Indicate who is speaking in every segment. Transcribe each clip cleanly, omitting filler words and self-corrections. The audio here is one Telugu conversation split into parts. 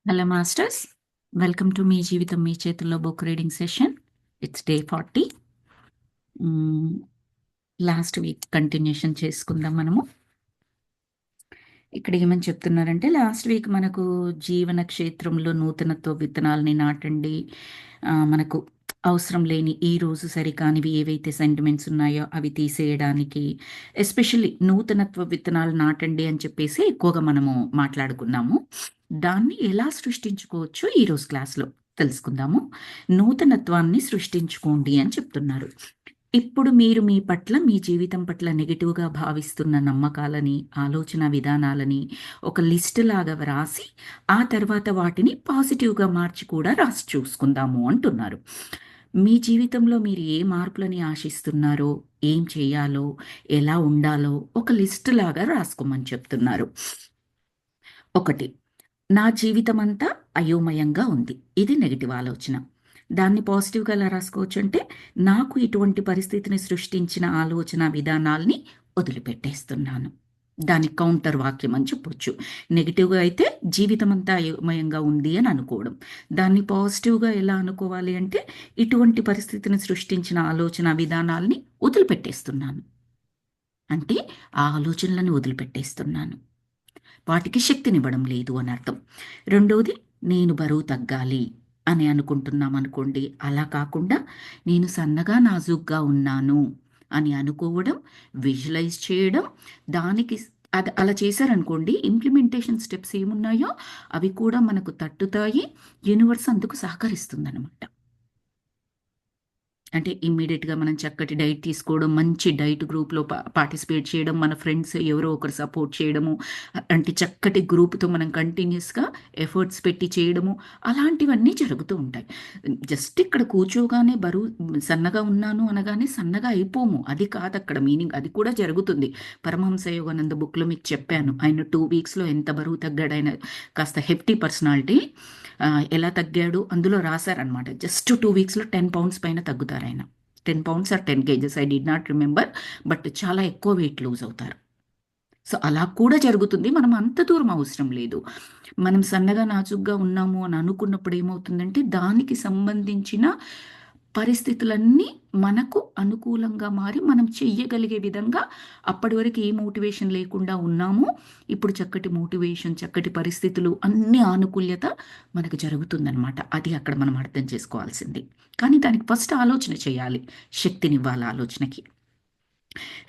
Speaker 1: Hello masters, welcome to me జీవితం మీ చేతుల్లో book reading session. It's day 40. Last week continuation చేసుకుందాం మనము. ఇక్కడ ఏమని చెప్తున్నారంటే, లాస్ట్ వీక్ మనకు జీవన క్షేత్రంలో నూతనత్వ విత్తనాలని నాటండి, మనకు అవసరం లేని ఈ రోజు సరికానివి ఏవైతే సెంటిమెంట్స్ ఉన్నాయో అవి తీసేయడానికి, ఎస్పెషల్లీ నూతనత్వ విత్తనాలు నాటండి అని చెప్పేసి ఎక్కువగా మనము మాట్లాడుకున్నాము. దాన్ని ఎలా సృష్టించుకోవచ్చు ఈరోజు క్లాస్లో తెలుసుకుందాము. నూతనత్వాన్ని సృష్టించుకోండి అని చెప్తున్నారు. ఇప్పుడు మీరు మీ పట్ల, మీ జీవితం పట్ల నెగిటివ్గా భావిస్తున్న నమ్మకాలని, ఆలోచన విధానాలని ఒక లిస్ట్ లాగా వ్రాసి ఆ తర్వాత వాటిని పాజిటివ్గా మార్చి కూడా రాసి చూసుకుందాము అంటున్నారు. మీ జీవితంలో మీరు ఏ మార్పులని ఆశిస్తున్నారో, ఏం చేయాలో, ఎలా ఉండాలో ఒక లిస్ట్ లాగా రాసుకోమని చెప్తున్నారు. ఒకటి, నా జీవితం అంతా అయోమయంగా ఉంది. ఇది నెగిటివ్ ఆలోచన. దాన్ని పాజిటివ్గా ఎలా రాసుకోవచ్చు అంటే, నాకు ఇటువంటి పరిస్థితిని సృష్టించిన ఆలోచన విధానాల్ని వదిలిపెట్టేస్తున్నాను. దానికి కౌంటర్ వాక్యం అని చెప్పొచ్చు. నెగిటివ్గా అయితే జీవితం అంతా అయోమయంగా ఉంది అని అనుకోవడం. దాన్ని పాజిటివ్గా ఎలా అనుకోవాలి అంటే, ఇటువంటి పరిస్థితిని సృష్టించిన ఆలోచన విధానాల్ని వదిలిపెట్టేస్తున్నాను. అంటే ఆ ఆలోచనలను వదిలిపెట్టేస్తున్నాను, వాటికి శక్తినివ్వడం లేదు అని అర్థం. రెండోది, నేను బరువు తగ్గాలి అని అనుకుంటున్నాం అనుకోండి. అలా కాకుండా నేను సన్నగా నాజూగ్గా ఉన్నాను అని అనుకోవడం, విజువలైజ్ చేయడం. దానికి అది అలా చేశారనుకోండి, ఇంప్లిమెంటేషన్ స్టెప్స్ ఏమున్నాయో అవి కూడా మనకు తట్టుతాయి. యూనివర్స్ అందుకు సహకరిస్తుందన్నమాట. అంటే ఇమ్మీడియట్గా మనం చక్కటి డైట్ తీసుకోవడం, మంచి డైట్ గ్రూప్లో పార్టిసిపేట్ చేయడం, మన ఫ్రెండ్స్ ఎవరో ఒకరు సపోర్ట్ చేయడము, అంటే చక్కటి గ్రూప్తో మనం కంటిన్యూస్గా ఎఫర్ట్స్ పెట్టి చేయడము, అలాంటివన్నీ జరుగుతూ ఉంటాయి. జస్ట్ ఇక్కడ కూర్చోగానే బరువు సన్నగా ఉన్నాను అనగానే సన్నగా అయిపోము, అది కాదు అక్కడ మీనింగ్. అది కూడా జరుగుతుంది. పరమహంస యోగానంద బుక్లో మీకు చెప్పాను, ఆయన 2 వీక్స్లో ఎంత బరువు తగ్గాడు. ఆయన కాస్త హెఫ్టీ పర్సనాలిటీ. ఎలా తగ్గాడు అందులో రాశారనమాట. జస్ట్ 2 వీక్స్లో 10 పౌండ్స్ పైన తగ్గుతారు ఆయన. 10 pounds or 10 kgs, I did not remember. But చాలా ఎక్కువ వెయిట్ లూజ్ అవుతారు. సో అలా కూడా జరుగుతుంది. మనం అంత దూరం అవసరం లేదు. మనం సన్నగా నాజుగ్గా ఉన్నాము అని అనుకున్నప్పుడు ఏమవుతుందంటే, దానికి సంబంధించిన పరిస్థితులన్నీ మనకు అనుకూలంగా మారి మనం చెయ్యగలిగే విధంగా, అప్పటి వరకు ఏ మోటివేషన్ లేకుండా ఉన్నాము, ఇప్పుడు చక్కటి మోటివేషన్, చక్కటి పరిస్థితులు, అన్ని ఆనుకూల్యత మనకు జరుగుతుందన్నమాట. అది అక్కడ మనం అర్థం చేసుకోవాల్సింది. కానీ దానికి ఫస్ట్ ఆలోచన చేయాలి, శక్తినివ్వాలి ఆలోచనకి.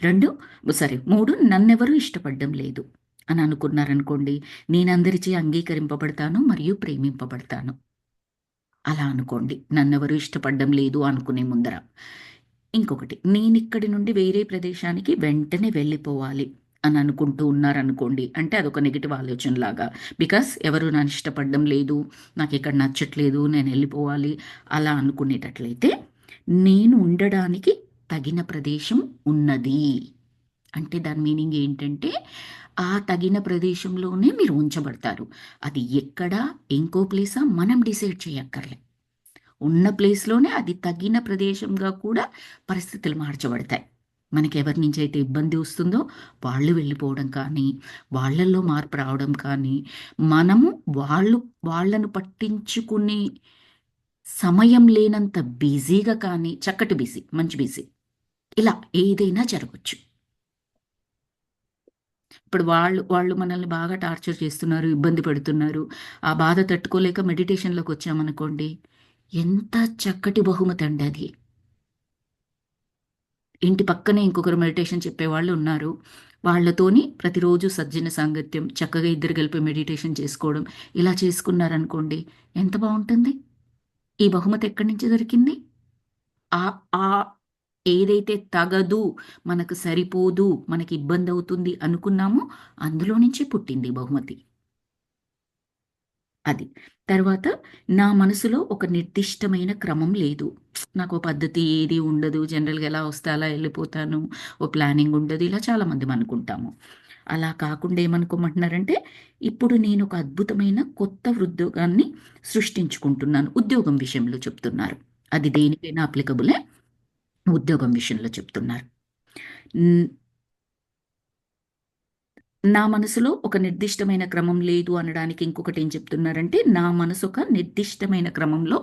Speaker 1: 3, నన్నెవరూ ఇష్టపడడం లేదు అని అనుకున్నారనుకోండి, నేనందరిచే అంగీకరింపబడతాను మరియు ప్రేమింపబడతాను. అలా అనుకోండి, నన్నెవరూ ఇష్టపడడం లేదు అనుకునే ముందర. ఇంకొకటి, నేనిక్కడి నుండి వేరే ప్రదేశానికి వెంటనే వెళ్ళిపోవాలి అని అనుకుంటూ ఉన్నారనుకోండి, అంటే అదొక నెగిటివ్ ఆలోచనలాగా. బికాస్ ఎవరు నన్ను ఇష్టపడడం లేదు, నాకు ఇక్కడ నచ్చట్లేదు, నేను వెళ్ళిపోవాలి అలా అనుకునేటట్లయితే, నేను ఉండడానికి తగిన ప్రదేశం ఉన్నది అంటే దాని మీనింగ్ ఏంటంటే, ఆ తగిన ప్రదేశంలోనే మీరు ఉంచబడతారు. అది ఎక్కడ, ఇంకో ప్లేసా మనం డిసైడ్ చేయక్కర్లే. ఉన్న ప్లేస్లోనే అది తగిన ప్రదేశంగా కూడా పరిస్థితులు మార్చబడతాయి. మనకి ఎవరి నుంచి అయితే ఇబ్బంది వస్తుందో వాళ్ళు వెళ్ళిపోవడం కానీ, వాళ్ళల్లో మార్పు రావడం కానీ, మనము వాళ్ళను పట్టించుకునే సమయం లేనంత బిజీగా కానీ, చక్కటి బిజీ, మంచి బిజీ, ఇలా ఏదైనా జరగచ్చు. ఇప్పుడు వాళ్ళు మనల్ని బాగా టార్చర్ చేస్తున్నారు, ఇబ్బంది పెడుతున్నారు. ఆ బాధ తట్టుకోలేక మెడిటేషన్లోకి వచ్చామనుకోండి, ఎంత చక్కటి బహుమతి అండి అది. ఇంటి పక్కనే ఇంకొకరు మెడిటేషన్ చెప్పేవాళ్ళు ఉన్నారు. వాళ్ళతోని ప్రతిరోజు సజ్జన సాంగత్యం, చక్కగా ఇద్దరు కలిపి మెడిటేషన్ చేసుకోవడం, ఇలా చేసుకున్నారనుకోండి, ఎంత బాగుంటుంది. ఈ బహుమతి ఎక్కడి నుంచి దొరికింది? ఆ ఆ ఏదైతే తగదు, మనకు సరిపోదు, మనకి ఇబ్బంది అవుతుంది అనుకున్నామో అందులో నుంచి పుట్టింది ఈ బహుమతి. అది. తర్వాత, నా మనసులో ఒక నిర్దిష్టమైన క్రమం లేదు. నాకు పద్ధతి ఏది ఉండదు. జనరల్‌గా ఎలా వస్తే అలా ఎళ్ళిపోతాను. ఓ ప్లానింగ్ ఉండదు. ఇలా చాలామంది అనుకుంటాము. అలా కాకుండా ఏమనుకోమంటున్నారంటే, ఇప్పుడు నేను ఒక అద్భుతమైన కొత్త ఉద్యోగాన్ని సృష్టించుకుంటున్నాను. ఉద్యోగం విషయంలో చెప్తున్నారు. అది దేనికైనా అప్లికబులే. ఉద్యోగం విషయంలో చెప్తున్నారు. న్ నా మనసులో ఒక నిర్దిష్టమైన క్రమం లేదు అనడానికి ఇంకొకటి ఏం చెప్తున్నారంటే, నా మనసు ఒక నిర్దిష్టమైన క్రమంలో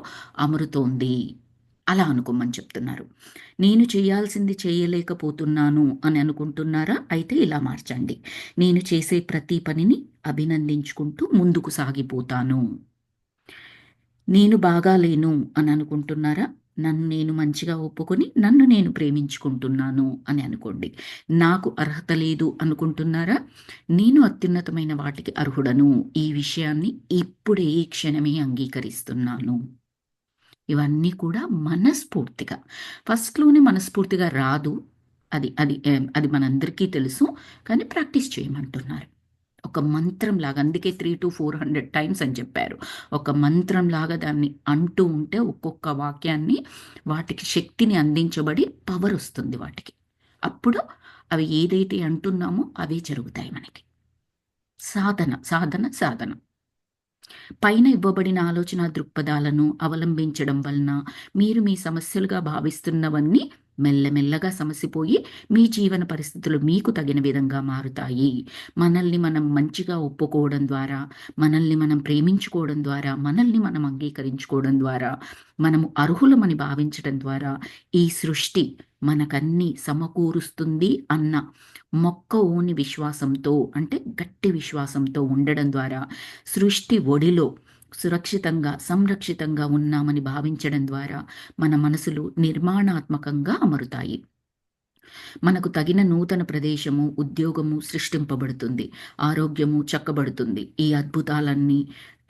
Speaker 1: అమరుతోంది. అలా అనుకోమని చెప్తున్నారు. నేను చేయాల్సింది చేయలేకపోతున్నాను అని అనుకుంటున్నారా? అయితే ఇలా మార్చండి. నేను చేసే ప్రతి పనిని అభినందించుకుంటూ ముందుకు సాగిపోతాను. నేను బాగాలేను అని అనుకుంటున్నారా? నన్ను నేను మంచిగా ఒప్పుకొని, నన్ను నేను ప్రేమించుకుంటున్నాను అని అనుకోండి. నాకు అర్హత లేదు అనుకుంటున్నారా? నేను అత్యున్నతమైన వాటికి అర్హుడను. ఈ విషయాన్ని ఇప్పుడే ఈ క్షణమే అంగీకరిస్తున్నాను. ఇవన్నీ కూడా మనస్ఫూర్తిగా. ఫస్ట్‌లోనే మనస్ఫూర్తిగా రాదు. అది మనందరికీ తెలుసు. కానీ ప్రాక్టీస్ చేయమంటున్నారు. ఒక మంత్రంలాగా అందుకే 300-400 టైమ్స్ అని చెప్పారు. ఒక మంత్రంలాగా దాన్ని అంటూ ఉంటే ఒక్కొక్క వాక్యాన్ని వాటికి శక్తిని అందించబడి పవరొస్తుంది వాటికి. అప్పుడు అవి ఏదైతే అంటున్నామో అవే జరుగుతాయి మనకి. సాధన, సాధన, సాధన. పైన ఇవ్వబడిన ఆలోచనా దృక్పథాలను అవలంబించడం వలన మీరు మీ సమస్యలుగా భావిస్తున్నవన్నీ మెల్లమెల్లగా సమసిపోయి మీ జీవన పరిస్థితులు మీకు తగిన విధంగా మారుతాయి. మనల్ని మనం మంచిగా ఒప్పుకోవడం ద్వారా, మనల్ని మనం ప్రేమించుకోవడం ద్వారా, మనల్ని మనం అంగీకరించుకోవడం ద్వారా, మనము అర్హులమని భావించడం ద్వారా ఈ సృష్టి మనకన్నీ సమకూరుస్తుంది అన్న మొక్కవోని విశ్వాసంతో, అంటే గట్టి విశ్వాసంతో ఉండడం ద్వారా సృష్టి ఒడిలో సురక్షితంగా, సంరక్షితంగా ఉన్నామని భావించడం ద్వారా మన మనసులు నిర్మాణాత్మకంగా అమరుతాయి. మనకు తగిన నూతన ప్రదేశము, ఉద్యోగము సృష్టింపబడుతుంది. ఆరోగ్యము చక్కబడుతుంది. ఈ అద్భుతాలన్నీ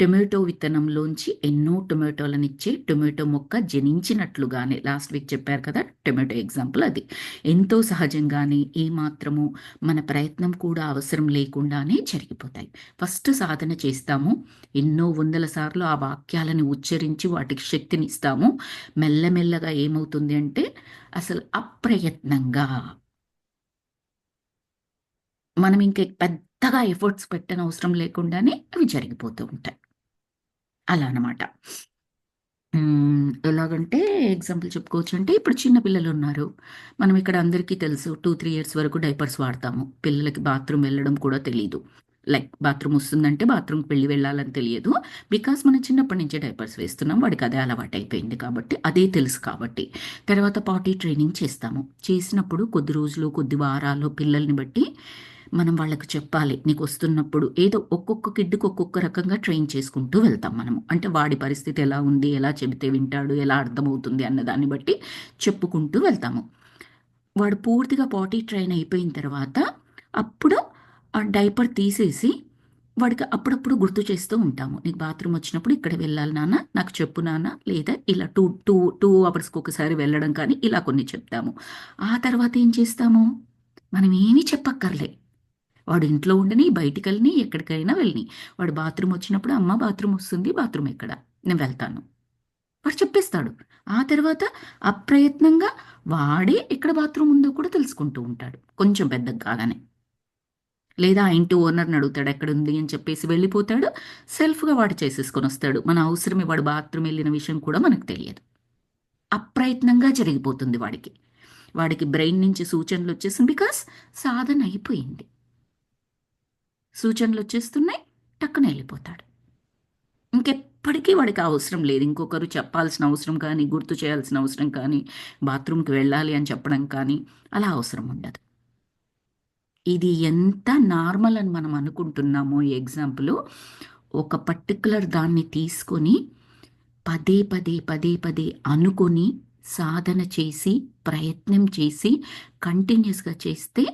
Speaker 1: టొమాటో విత్తనంలోంచి ఎన్నో టొమాటోలనిచ్చే టొమాటో మొక్క జనించినట్లుగానే లాస్ట్ వీక్ చెప్పారు కదా! టొమాటో ఎగ్జాంపుల్ అది. ఎంతో సహజంగానే ఏమాత్రము మన ప్రయత్నం కూడా అవసరం లేకుండానే జరిగిపోతాయి. ఫస్ట్ సాధన చేస్తాము. ఎన్నో వందల సార్లు ఆ వాక్యాలను ఉచ్చరించి వాటికి శక్తినిస్తాము. మెల్లమెల్లగా ఏమవుతుంది అంటే అసలు అప్రయత్నంగా మనం ఇంక పెద్దగా ఎఫర్ట్స్ పెట్టనవసరం లేకుండానే అవి జరిగిపోతూ ఉంటాయి. అలా అనమాట. ఎలాగంటే ఎగ్జాంపుల్ చెప్పుకోవచ్చంటే ఇప్పుడు చిన్న పిల్లలున్నారు. మనం ఇక్కడ అందరికీ తెలుసు 2, 3 ఇయర్స్ వరకు డైపర్స్ వాడతాము. పిల్లలకి బాత్రూమ్ వెళ్ళడం కూడా తెలీదు. లైక్ బాత్రూమ్ వస్తుందంటే బాత్రూమ్‌కి వెళ్ళాలని తెలియదు. బికాజ్ మనం చిన్నప్పటి నుంచే డైపర్స్ వేస్తున్నాం. వాడికి అదే అలవాటయిపోయింది కాబట్టి, అదే తెలుసు కాబట్టి. తర్వాత పాటీ ట్రైనింగ్ చేస్తాము. చేసినప్పుడు కొద్ది రోజులు, కొద్ది వారాలు పిల్లల్ని బట్టి మనం వాళ్ళకి చెప్పాలి. నీకొస్తున్నప్పుడు ఏదో ఒక్కొక్క కిడ్‌కి ఒక్కొక్క రకంగా ట్రైన్ చేసుకుంటూ వెళ్తాం మనము. అంటే వాడి పరిస్థితి ఎలా ఉంది? ఎలా చెబితే వింటాడు? ఎలా అర్థమవుతుంది? అన్న దాన్ని బట్టి చెప్పుకుంటూ వెళ్తాము. వాడు పూర్తిగా పాటీ ట్రైన్ అయిపోయిన తర్వాత అప్పుడు ఆ డైపర్ తీసేసి వాడికి అప్పుడప్పుడు గుర్తు చేస్తూ ఉంటాము. నీకు బాత్రూమ్ వచ్చినప్పుడు ఇక్కడ వెళ్ళాలి నాన్న, నాకు చెప్పు నాన్న, లేదా ఇలా 2 అవర్స్‌కి ఒకసారి వెళ్ళడం కానీ ఇలా కొన్ని చెప్తాము. ఆ తర్వాత ఏం చేస్తాము? మనం ఏమీ చెప్పక్కర్లే. వాడు ఇంట్లో ఉండని, బయటికెళ్ళని, ఎక్కడికైనా వెళ్ళని. వాడు బాత్రూమ్ వచ్చినప్పుడు అమ్మ బాత్రూమ్ వస్తుంది. బాత్రూమ్ ఎక్కడ? నేను వెళ్తాను. వాడు చెప్పేస్తాడు. ఆ తర్వాత అప్రయత్నంగా వాడే ఎక్కడ బాత్రూమ్ ఉందో కూడా తెలుసుకుంటూ ఉంటాడు. కొంచెం పెద్దగా కాగానే. లేదా ఆ ఇంటి ఓనర్‌ని అడుగుతాడు ఎక్కడుంది అని చెప్పేసి వెళ్ళిపోతాడు. సెల్ఫ్‌గా వాడు చేసేసుకొనొస్తాడు. మన అవసరమే వాడు బాత్రూమ్ ఎళ్ళిన విషయం కూడా మనకు తెలియదు. అప్రయత్నంగా జరిగిపోతుంది వాడికి. వాడికి బ్రెయిన్ నుంచి సూచనలొచ్చేసింది. బికాజ్ సాధన అయిపోయింది. సూచనలొచ్చేస్తున్నాయి. టక్కున ఎళ్ళిపోతాడు. ఇంకెప్పటికీ వాడికి ఆ అవసరం లేదు. ఇంకొకరు చెప్పాల్సిన అవసరం కానీ, గుర్తు చేయాల్సిన అవసరం కానీ, బాత్రూమ్‌కి వెళ్ళాలి అని చెప్పడం కానీ, అలా అవసరం ఉండదు. ఇది ఎంత నార్మల్ అని మనం అనుకుంటున్నామో ఈ ఎగ్జాంపులు, ఒక పర్టిక్యులర్ దాన్ని తీసుకొని పదే, పదే, పదే, పదే అనుకొని, సాధన చేసి, ప్రయత్నం చేసి, కంటిన్యూయస్‌గా చేస్తే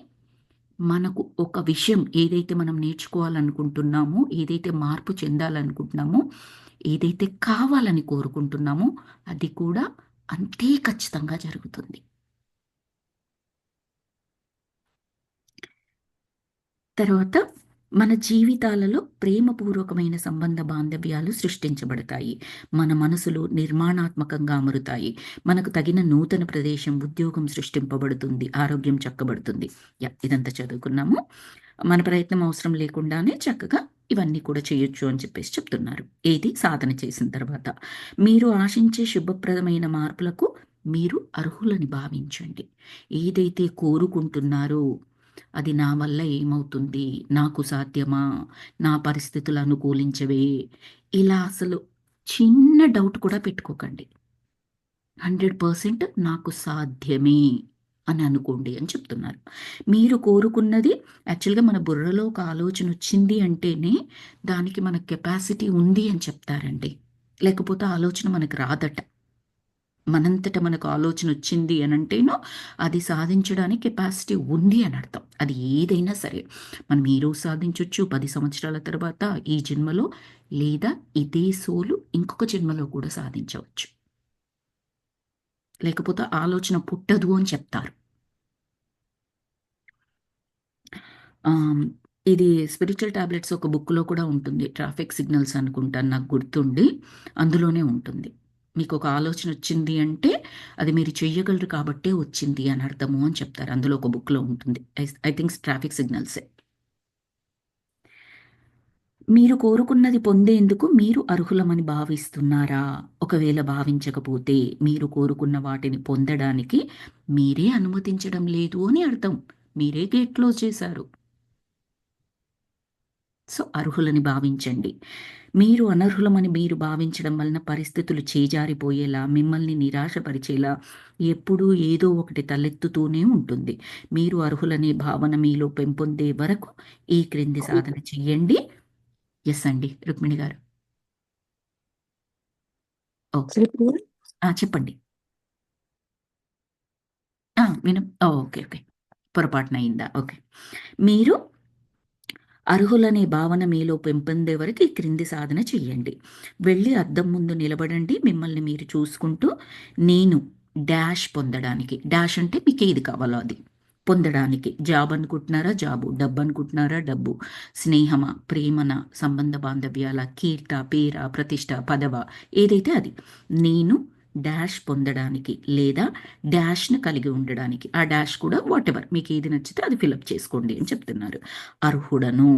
Speaker 1: మనకు ఒక విషయం ఏదైతే మనం నేర్చుకోవాలనుకుంటున్నామో, ఏదైతే మార్పు చెందాలనుకుంటున్నామో, ఏదైతే కావాలని కోరుకుంటున్నామో, అది కూడా అంతే ఖచ్చితంగా జరుగుతుంది. తర్వాత మన జీవితాలలో ప్రేమపూర్వకమైన సంబంధ బాంధవ్యాలు సృష్టించబడతాయి. మన మనసులు నిర్మాణాత్మకంగా అమరుతాయి. మనకు తగిన నూతన ప్రదేశం, ఉద్యోగం సృష్టింపబడుతుంది. ఆరోగ్యం చక్కబడుతుంది. ఇదంతా చదువుకున్నాము. మన ప్రయత్నం అవసరం లేకుండానే చక్కగా ఇవన్నీ కూడా చేయొచ్చు అని చెప్పేసి చెప్తున్నారు. ఏది సాధన చేసిన తర్వాత. మీరు ఆశించే శుభప్రదమైన మార్పులకు మీరు అర్హులని భావించండి. ఏదైతే కోరుకుంటున్నారో అది నా వల్ల ఏమవుతుంది? నాకు సాధ్యమా? నా పరిస్థితులు అనుకూలించవే? ఇలా అసలు చిన్న డౌట్ కూడా పెట్టుకోకండి. 100% నాకు సాధ్యమే అని అనుకోండి అని చెప్తున్నారు. మీరు కోరుకున్నది యాక్చువల్‌గా మన బుర్రలో ఒక ఆలోచన వచ్చింది అంటేనే దానికి మన కెపాసిటీ ఉంది అని చెప్తారండి. లేకపోతే ఆలోచన మనకు రాదట. మనంతట మనకు ఆలోచన వచ్చింది అనంటేను అది సాధించడానికి కెపాసిటీ ఉంది అని అర్థం. అది ఏదైనా సరే. మనం ఈరోజు సాధించొచ్చు, 10 సంవత్సరాల తర్వాత ఈ జన్మలో, లేదా ఇదే సోలు ఇంకొక జన్మలో కూడా సాధించవచ్చు. లేకపోతే ఆలోచన పుట్టదు అని చెప్తారు. ఆహ్, ఇది స్పిరిచ్యువల్ టాబ్లెట్స్ ఒక బుక్‌లో కూడా ఉంటుంది. ట్రాఫిక్ సిగ్నల్స్ అనుకుంటాను నాకు గుర్తుండి. అందులోనే ఉంటుంది. మీకొక ఆలోచన వచ్చింది అంటే, అది మీరు చెయ్యగలరు కాబట్టే వచ్చింది అని అర్థము అని చెప్తారు. అందులో ఒక బుక్‌లో ఉంటుంది. ఐ థింక్ ట్రాఫిక్ సిగ్నల్సే. మీరు కోరుకున్నది పొందేందుకు మీరు అర్హులమని భావిస్తున్నారా? ఒకవేళ భావించకపోతే, మీరు కోరుకున్న వాటిని పొందడానికి మీరే అనుమతించడం లేదు అని అర్థం. మీరే గేట్ క్లోజ్ చేశారు. సో, అర్హులని భావించండి. మీరు అనర్హులమని మీరు భావించడం వలన పరిస్థితులు చేజారిపోయేలా, మిమ్మల్ని నిరాశపరిచేలా ఎప్పుడూ ఏదో ఒకటి తలెత్తుతూనే ఉంటుంది. మీరు అర్హులనే భావన మీలో పెంపొందే వరకు ఈ క్రింది సాధన చెయ్యండి. యెస్ అండి. రుక్మిణి గారు. ఓకే. చెప్పండి. ఓకే. ఓకే. పొరపాటున అయిందా? ఓకే. మీరు అర్హులనే భావన మీలో పెంపొందే వరకు ఈ క్రింది సాధన చెయ్యండి. వెళ్ళి అద్దం ముందు నిలబడండి. మిమ్మల్ని మీరు చూసుకుంటూ నేను డాష్ పొందడానికి, డాష్ అంటే మీకేది కావాలో అది. పొందడానికి జాబ్ అనుకుంటున్నారా జాబు, డబ్బు అనుకుంటున్నారా డబ్బు, స్నేహమా, ప్రేమనా, సంబంధ బాంధవ్యాల, కీర్త, పేర, ప్రతిష్ట, పదవ ఏదైతే అది. నేను డాష్ పొందడానికి లేదా డాష్‌ని కలిగి ఉండడానికి. ఆ డాష్ కూడా వాటెవర్ మీకేది నచ్చితే అది ఫిలప్ చేసుకోండి అని చెప్తున్నారు. అర్హుడను.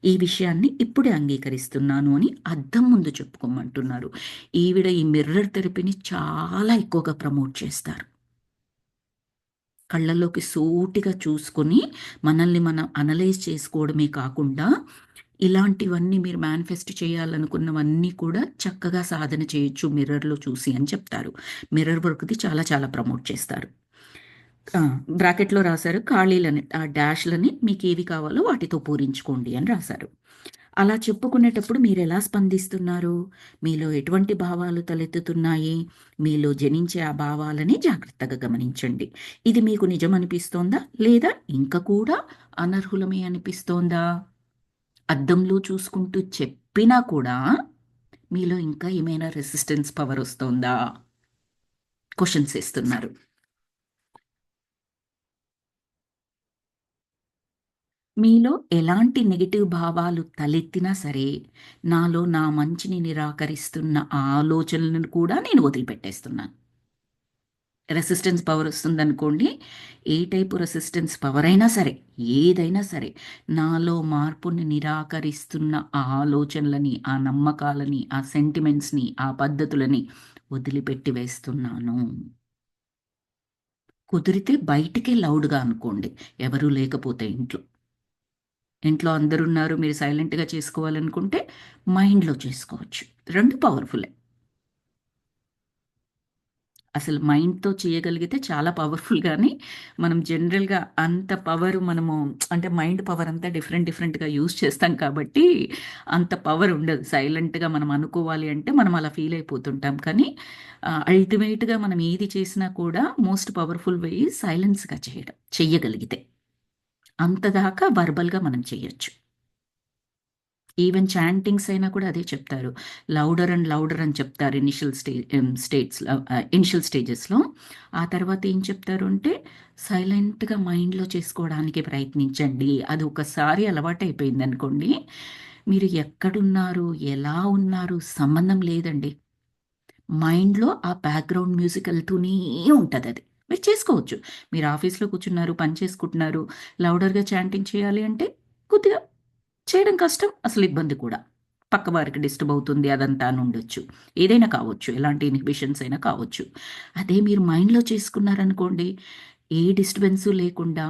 Speaker 1: ఈ విషయాన్ని ఇప్పుడే అంగీకరిస్తున్నాను అని అద్దం ముందు చెప్పుకోమంటున్నారు. ఈవిడ ఈ మిర్రర్ థెరపీని చాలా ఎక్కువగా ప్రమోట్ చేస్తారు. కళ్ళల్లోకి సూటిగా చూసుకొని మనల్ని మనం అనలైజ్ చేసుకోవడమే కాకుండా, ఇలాంటివన్నీ మీరు మేనిఫెస్ట్ చేయాలనుకున్నవన్నీ కూడా చక్కగా సాధన చేయొచ్చు మిర్రర్‌లో చూసి అని చెప్తారు. మిర్రర్ వర్క్‌ది చాలా చాలా ప్రమోట్ చేస్తారు. ఆ! బ్రాకెట్‌లో రాసారు. ఖాళీలని ఆ డాష్‌లని మీకేవి కావాలో వాటితో పూరించుకోండి అని రాసారు. అలా చెప్పుకునేటప్పుడు మీరెలా స్పందిస్తున్నారు? మీలో ఎటువంటి భావాలు తలెత్తుతున్నాయి? మీలో జనించే ఆ భావాలని జాగ్రత్తగా గమనించండి. ఇది మీకు నిజమనిపిస్తోందా? లేదా ఇంక కూడా అనర్హులమే అనిపిస్తోందా? అద్దంలో చూసుకుంటూ చెప్పినా కూడా మీలో ఇంకా ఏమైనా రెసిస్టెన్స్ పవరొస్తోందా? క్వెషన్స్ ఏస్తున్నారు. మీలో ఎలాంటి నెగెటివ్ భావాలు తలెత్తినా సరే, నాలో నా మంచిని నిరాకరిస్తున్న ఆ ఆలోచనలను కూడా నేను వదిలిపెట్టేస్తున్నాను. రెసిస్టెన్స్ పవర్ వస్తుందనుకోండి, ఏ టైపు రెసిస్టెన్స్ పవరైనా సరే, ఏదైనా సరే, నాలో మార్పుని నిరాకరిస్తున్న ఆ ఆలోచనలని, ఆ నమ్మకాలని, ఆ సెంటిమెంట్స్‌ని, ఆ పద్ధతులని వదిలిపెట్టి వేస్తున్నాను. కుదిరితే బయటికే లౌడ్‌గా అనుకోండి. ఎవరు లేకపోతే ఇంట్లో. ఇంట్లో అందరున్నారు. మీరు సైలెంట్‌గా చేసుకోవాలనుకుంటే మైండ్‌లో చేసుకోవచ్చు. 2 పవర్‌ఫుల్లే. అసలు మైండ్‌తో చేయగలిగితే చాలా పవర్‌ఫుల్ గానీ, మనం జనరల్‌గా అంత పవర్ మనము అంటే మైండ్ పవర్ అంతా డిఫరెంట్ డిఫరెంట్‌గా యూజ్ చేస్తాం కాబట్టి, అంత పవర్ ఉండదు. సైలెంట్‌గా మనం అనుకోవాలి అంటే మనం అలా ఫీల్ అయిపోతుంటాం. కానీ అల్టిమేట్‌గా మనం ఏది చేసినా కూడా మోస్ట్ పవర్‌ఫుల్ వే ఈజ్ సైలెన్స్‌గా చేయడం. చెయ్యగలిగితే. అంతదాకా వర్బల్‌గా మనం చెయ్యొచ్చు. ఈవెన్ చాంటింగ్స్ అయినా కూడా అదే చెప్తారు. లౌడర్ అండ్ లౌడర్ అని చెప్తారు ఇనిషియల్ స్టేజెస్‌లో. ఆ తర్వాత ఏం చెప్తారు అంటే, సైలెంట్‌గా మైండ్‌లో చేసుకోవడానికి ప్రయత్నించండి. అది ఒకసారి అలవాటయిపోయిందనుకోండి, మీరు ఎక్కడున్నారు, ఎలా ఉన్నారు సంబంధం లేదండి. మైండ్‌లో ఆ బ్యాక్‌గ్రౌండ్ మ్యూజిక్ ఎళ్తూనే ఉంటదది. మీరు చేసుకోవచ్చు. మీరు ఆఫీస్‌లో కూర్చున్నారు, పని చేసుకుంటున్నారు, లౌడర్‌గా చాంటింగ్ చేయాలి అంటే కొద్దిగా చేయడం కష్టం. అసలు ఇబ్బంది కూడా. పక్క వారికి డిస్టర్బ్ అవుతుంది అదంతా అని ఉండొచ్చు. ఏదైనా కావచ్చు. ఎలాంటి ఇన్హిబిషన్స్ అయినా కావచ్చు. అదే మీరు మైండ్‌లో చేసుకున్నారనుకోండి, ఏ డిస్టర్బెన్సు లేకుండా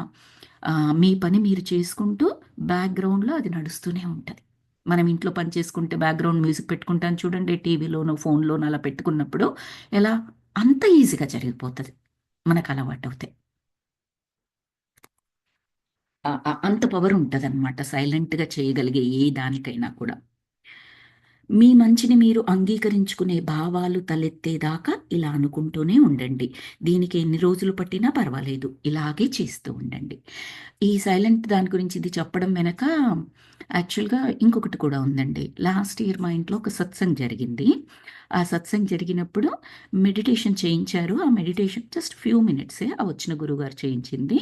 Speaker 1: మీ పని మీరు చేసుకుంటూ బ్యాక్‌గ్రౌండ్‌లో అది నడుస్తూనే ఉంటది. మనం ఇంట్లో పని చేసుకుంటే బ్యాక్‌గ్రౌండ్ మ్యూజిక్ పెట్టుకుంటాం చూడండి టీవీలోనో, ఫోన్‌లోనో అలా పెట్టుకున్నప్పుడు ఎలా అంత ఈజీగా జరిగిపోతది. మనకు అలవాటవుతే. అంత పవర్ ఉంటదనమాట సైలెంట్‌గా చేయగలిగే ఏ దానికైనా కూడా. మీ మంచిని మీరు అంగీకరించుకునే భావాలు తలెత్తేదాకా ఇలా అనుకుంటూనే ఉండండి. దీనికి ఎన్ని రోజులు పట్టినా పర్వాలేదు. ఇలాగే చేస్తూ ఉండండి. ఈ సైలెంట్ దాని గురించి ఇది చెప్పడం వెనక యాక్చువల్‌గా ఇంకొకటి కూడా ఉందండి. లాస్ట్ ఇయర్ మా ఇంట్లో ఒక సత్సంగ్ జరిగింది. ఆ సత్సంగ్ జరిగినప్పుడు మెడిటేషన్ చేయించారు. ఆ మెడిటేషన్ జస్ట్ ఫ్యూ మినిట్సే ఆ వచ్చిన గురువుగారు చేయించింది.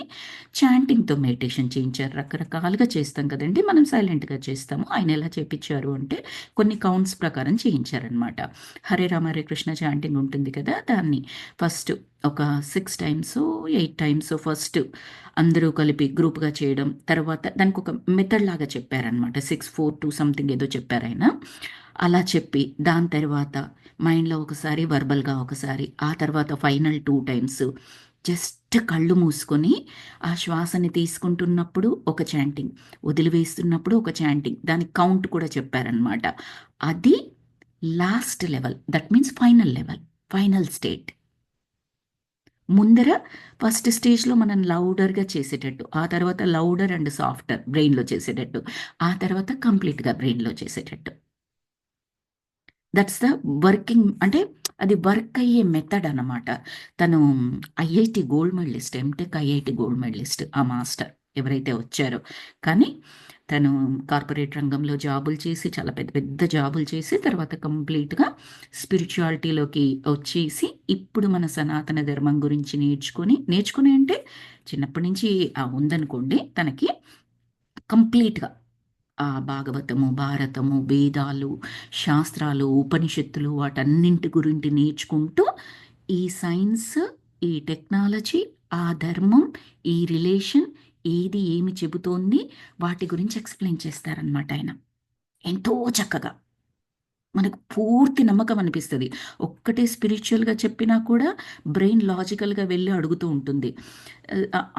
Speaker 1: చాంటింగ్‌తో మెడిటేషన్ చేయించారు. రకరకాలుగా చేస్తాం కదండీ! మనం సైలెంట్‌గా చేస్తాము. ఆయన ఎలా చేపిచ్చారు అంటే కొన్ని కౌంట్స్ ప్రకారం చేయించారనమాట. హరే రామ హరే కృష్ణ చాంటింగ్ ఉంటుంది కదా! దాన్ని ఫస్ట్ ఒక 6 టైమ్సో, 8 టైమ్సో ఫస్ట్ అందరూ కలిపి గ్రూప్‌గా చేయడం. తర్వాత దానికొక మెథడ్ లాగా చెప్పారనమాట. 6, 4, 2 సంథింగ్ ఏదో చెప్పారాయన. అలా చెప్పి దాని తర్వాత మైండ్‌లో ఒకసారి, వర్బల్‌గా ఒకసారి, ఆ తర్వాత ఫైనల్ 2 టైమ్స్ జస్ట్ కళ్ళు మూసుకొని ఆ శ్వాసని తీసుకుంటున్నప్పుడు ఒక చాంటింగ్, వదిలివేస్తున్నప్పుడు ఒక చాంటింగ్. దానికి కౌంట్ కూడా చెప్పారనమాట. అది last level. That means final level. Final state. ముందర ఫస్ట్ స్టేజ్‌లో మనం లౌడర్‌గా చేసేటట్టు. ఆ తర్వాత లౌడర్ అండ్ సాఫ్టర్ బ్రెయిన్‌లో చేసేటట్టు. ఆ తర్వాత కంప్లీట్‌గా బ్రెయిన్‌లో చేసేటట్టు. దట్స్ ద వర్కింగ్ అంటే అది వర్క్ అయ్యే మెథడ్ అనమాట. తను IIT gold medalist. MTech IIT gold medalist ఆ మాస్టర్ ఎవరైతే వచ్చారో. కానీ తను కార్పొరేట్ రంగంలో జాబులు చేసి చాలా పెద్ద పెద్ద జాబులు చేసి తర్వాత కంప్లీట్‌గా స్పిరిచువాలిటీలోకి వచ్చేసి ఇప్పుడు మన సనాతన ధర్మం గురించి నేర్చుకొని అంటే చిన్నప్పటి నుంచి ఉందనుకోండి తనకి. కంప్లీట్‌గా భాగవతము, భారతము, వేదాలు, శాస్త్రాలు, ఉపనిషత్తులు వాటన్నింటి గురించి నేర్చుకుంటూ ఈ సైన్స్, ఈ టెక్నాలజీ, ఆ ధర్మం, ఈ రిలేషన్ ఏది ఏమి చెబుతోంది వాటి గురించి ఎక్స్‌ప్లెయిన్ చేస్తారనమాట ఆయన. ఎంతో చక్కగా. మనకు పూర్తి నమ్మకం అనిపిస్తది. ఒక్కటే స్పిరిచ్యువల్‌గా చెప్పినా కూడా బ్రెయిన్ లాజికల్‌గా వెళ్లి అడుగుతూ ఉంటుంది.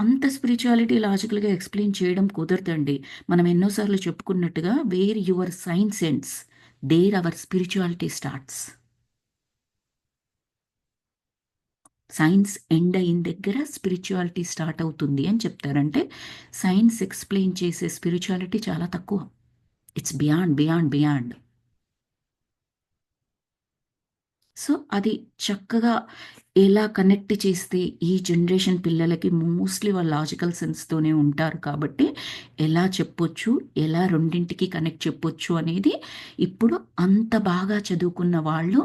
Speaker 1: అంత స్పిరిచువాలిటీ లాజికల్‌గా ఎక్స్‌ప్లెయిన్ చేయడం కుదరదండి. మనం ఎన్నో సార్లు చెప్పుకున్నట్టుగా where your science ends, there our spirituality starts. Science end అయిన దగ్గర స్పిరిచువాలిటీ స్టార్ట్ అవుతుంది అని చెప్తారు. అంటే సైన్స్ ఎక్స్‌ప్లెయిన్ చేసే స్పిరిచువాలిటీ చాలా తక్కువ. It's beyond, beyond, beyond. So, అది చక్కగా ఎలా కనెక్ట్ చేస్తే ఈ జనరేషన్ పిల్లలకి మోస్ట్‌లీ వాళ్ళు లాజికల్ సెన్స్‌తోనే ఉంటారు కాబట్టి, ఎలా చెప్పొచ్చు, ఎలా రెండింటికి కనెక్ట్ చెప్పొచ్చు అనేది ఇప్పుడు అంత బాగా చదువుకున్న వాళ్ళు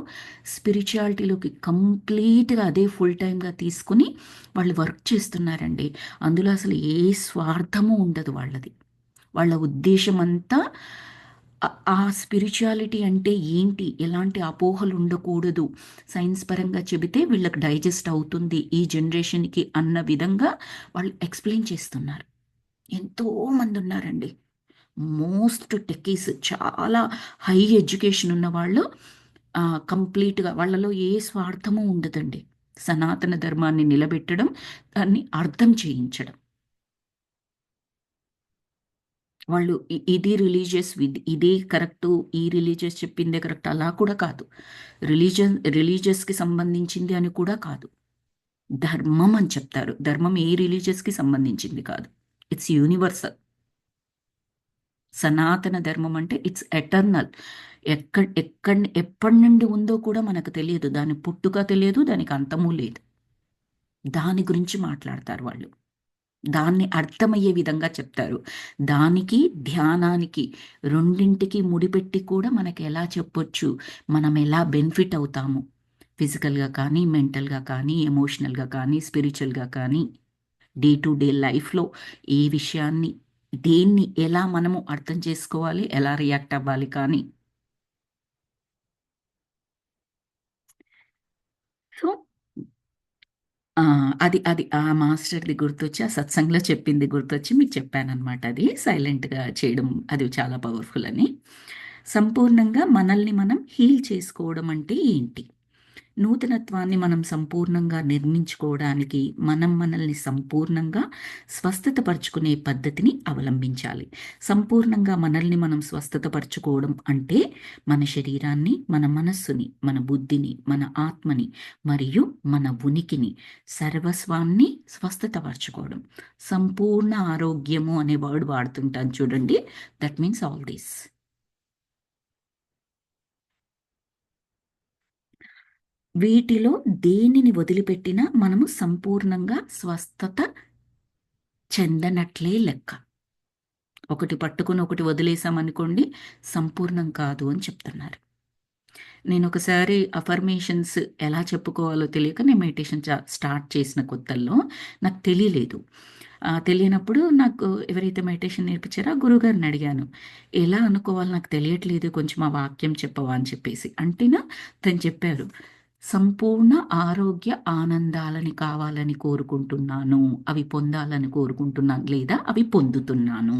Speaker 1: స్పిరిచువాలిటీలోకి కంప్లీట్‌గా అదే ఫుల్ టైమ్‌గా తీసుకొని వాళ్ళు వర్క్ చేస్తున్నారండి. అందులో అసలు ఏ స్వార్థము ఉండదు వాళ్ళది. వాళ్ళ ఉద్దేశమంతా ఆ స్పిరిచువాలిటీ అంటే ఏంటి? ఎలాంటి అపోహలు ఉండకూడదు. సైన్స్ పరంగా చెబితే వీళ్ళకి డైజెస్ట్ అవుతుంది ఈ జనరేషన్‌కి అన్న విధంగా వాళ్ళు ఎక్స్‌ప్లెయిన్ చేస్తున్నారు. ఎంతో మందున్నారండి. మోస్ట్ టెక్కీస్ చాలా హై ఎడ్యుకేషన్ ఉన్నవాళ్ళు కంప్లీట్‌గా వాళ్ళలో ఏ స్వార్థము ఉండదండి. సనాతన ధర్మాన్ని నిలబెట్టడం, దాన్ని అర్థం చేయించడం. వాళ్ళు ఇది రిలీజియస్ ఇదే కరెక్టు, ఈ రిలీజియస్ చెప్పిందే కరెక్ట్ అలా కూడా కాదు. రిలీజియస్‌కి సంబంధించింది అని కూడా కాదు. ధర్మం అని చెప్తారు. ధర్మం ఏ రిలీజియస్‌కి సంబంధించింది కాదు. It's universal. సనాతన ధర్మం అంటే ఇట్స్ ఎటర్నల్. ఎప్పటి నుండి ఉందో కూడా మనకు తెలియదు. దాని పుట్టుక తెలియదు. దానికి అంతము లేదు. దాని గురించి మాట్లాడతారు వాళ్ళు. దాన్ని అర్థమయ్యే విధంగా చెప్తారు. దానికి, ధ్యానానికి రెండింటికి ముడిపెట్టి కూడా మనకెలా చెప్పొచ్చు, మనం ఎలా బెనిఫిట్ అవుతాము. ఫిజికల్‌గా కానీ, మెంటల్‌గా కానీ, ఎమోషనల్‌గా కానీ, స్పిరిచ్యువల్‌గా కానీ, డే టు డే లైఫ్‌లో ఏ విషయాన్ని, దేన్ని ఎలా మనము అర్థం చేసుకోవాలి, ఎలా రియాక్ట్ అవ్వాలి కానీ. సో ఆ! అది ఆ మాస్టర్‌ది గుర్తొచ్చి, ఆ సత్సంగ్‌లో చెప్పింది గుర్తొచ్చి మీకు చెప్పాననమాట అది. సైలెంట్‌గా చేయడం అది చాలా పవర్‌ఫుల్ అని. సంపూర్ణంగా మనల్ని మనం హీల్ చేసుకోవడం అంటే ఏంటి? నూతనత్వాన్ని మనం సంపూర్ణంగా నిర్మించుకోవడానికి మనం మనల్ని సంపూర్ణంగా స్వస్థతపరుచుకునే పద్ధతిని అవలంబించాలి. సంపూర్ణంగా మనల్ని మనం స్వస్థతపరుచుకోవడం అంటే మన శరీరాన్ని, మన మనస్సుని, మన బుద్ధిని, మన ఆత్మని మరియు మన ఉనికిని, సర్వస్వాన్ని స్వస్థతపరచుకోవడం. సంపూర్ణ ఆరోగ్యము అనే వర్డ్ వాడుతుంటాను చూడండి. That means all this. వీటిలో దేనిని వదిలిపెట్టినా మనము సంపూర్ణంగా స్వస్థత చెందనట్లే లెక్క. ఒకటి పట్టుకుని ఒకటి వదిలేసామనుకోండి, సంపూర్ణం కాదు అని చెప్తున్నారు. నేను ఒకసారి అఫర్మేషన్స్ ఎలా చెప్పుకోవాలో తెలియక నేను మెడిటేషన్ స్టార్ట్ చేసిన కొత్తల్లో నాకు తెలియలేదు. తెలియనప్పుడు నాకు ఎవరైతే మెడిటేషన్ నేర్పించారో ఆ గురువుగారిని అడిగాను. ఎలా అనుకోవాలో నాకు తెలియట్లేదు, కొంచెం ఆ వాక్యం చెప్పవా అని చెప్పేసి. అంటేనా తను చెప్పారు, సంపూర్ణ ఆరోగ్య ఆనందాలని కావాలని కోరుకుంటున్నాను, అవి పొందాలని కోరుకుంటున్నాను, లేదా అవి పొందుతున్నాను,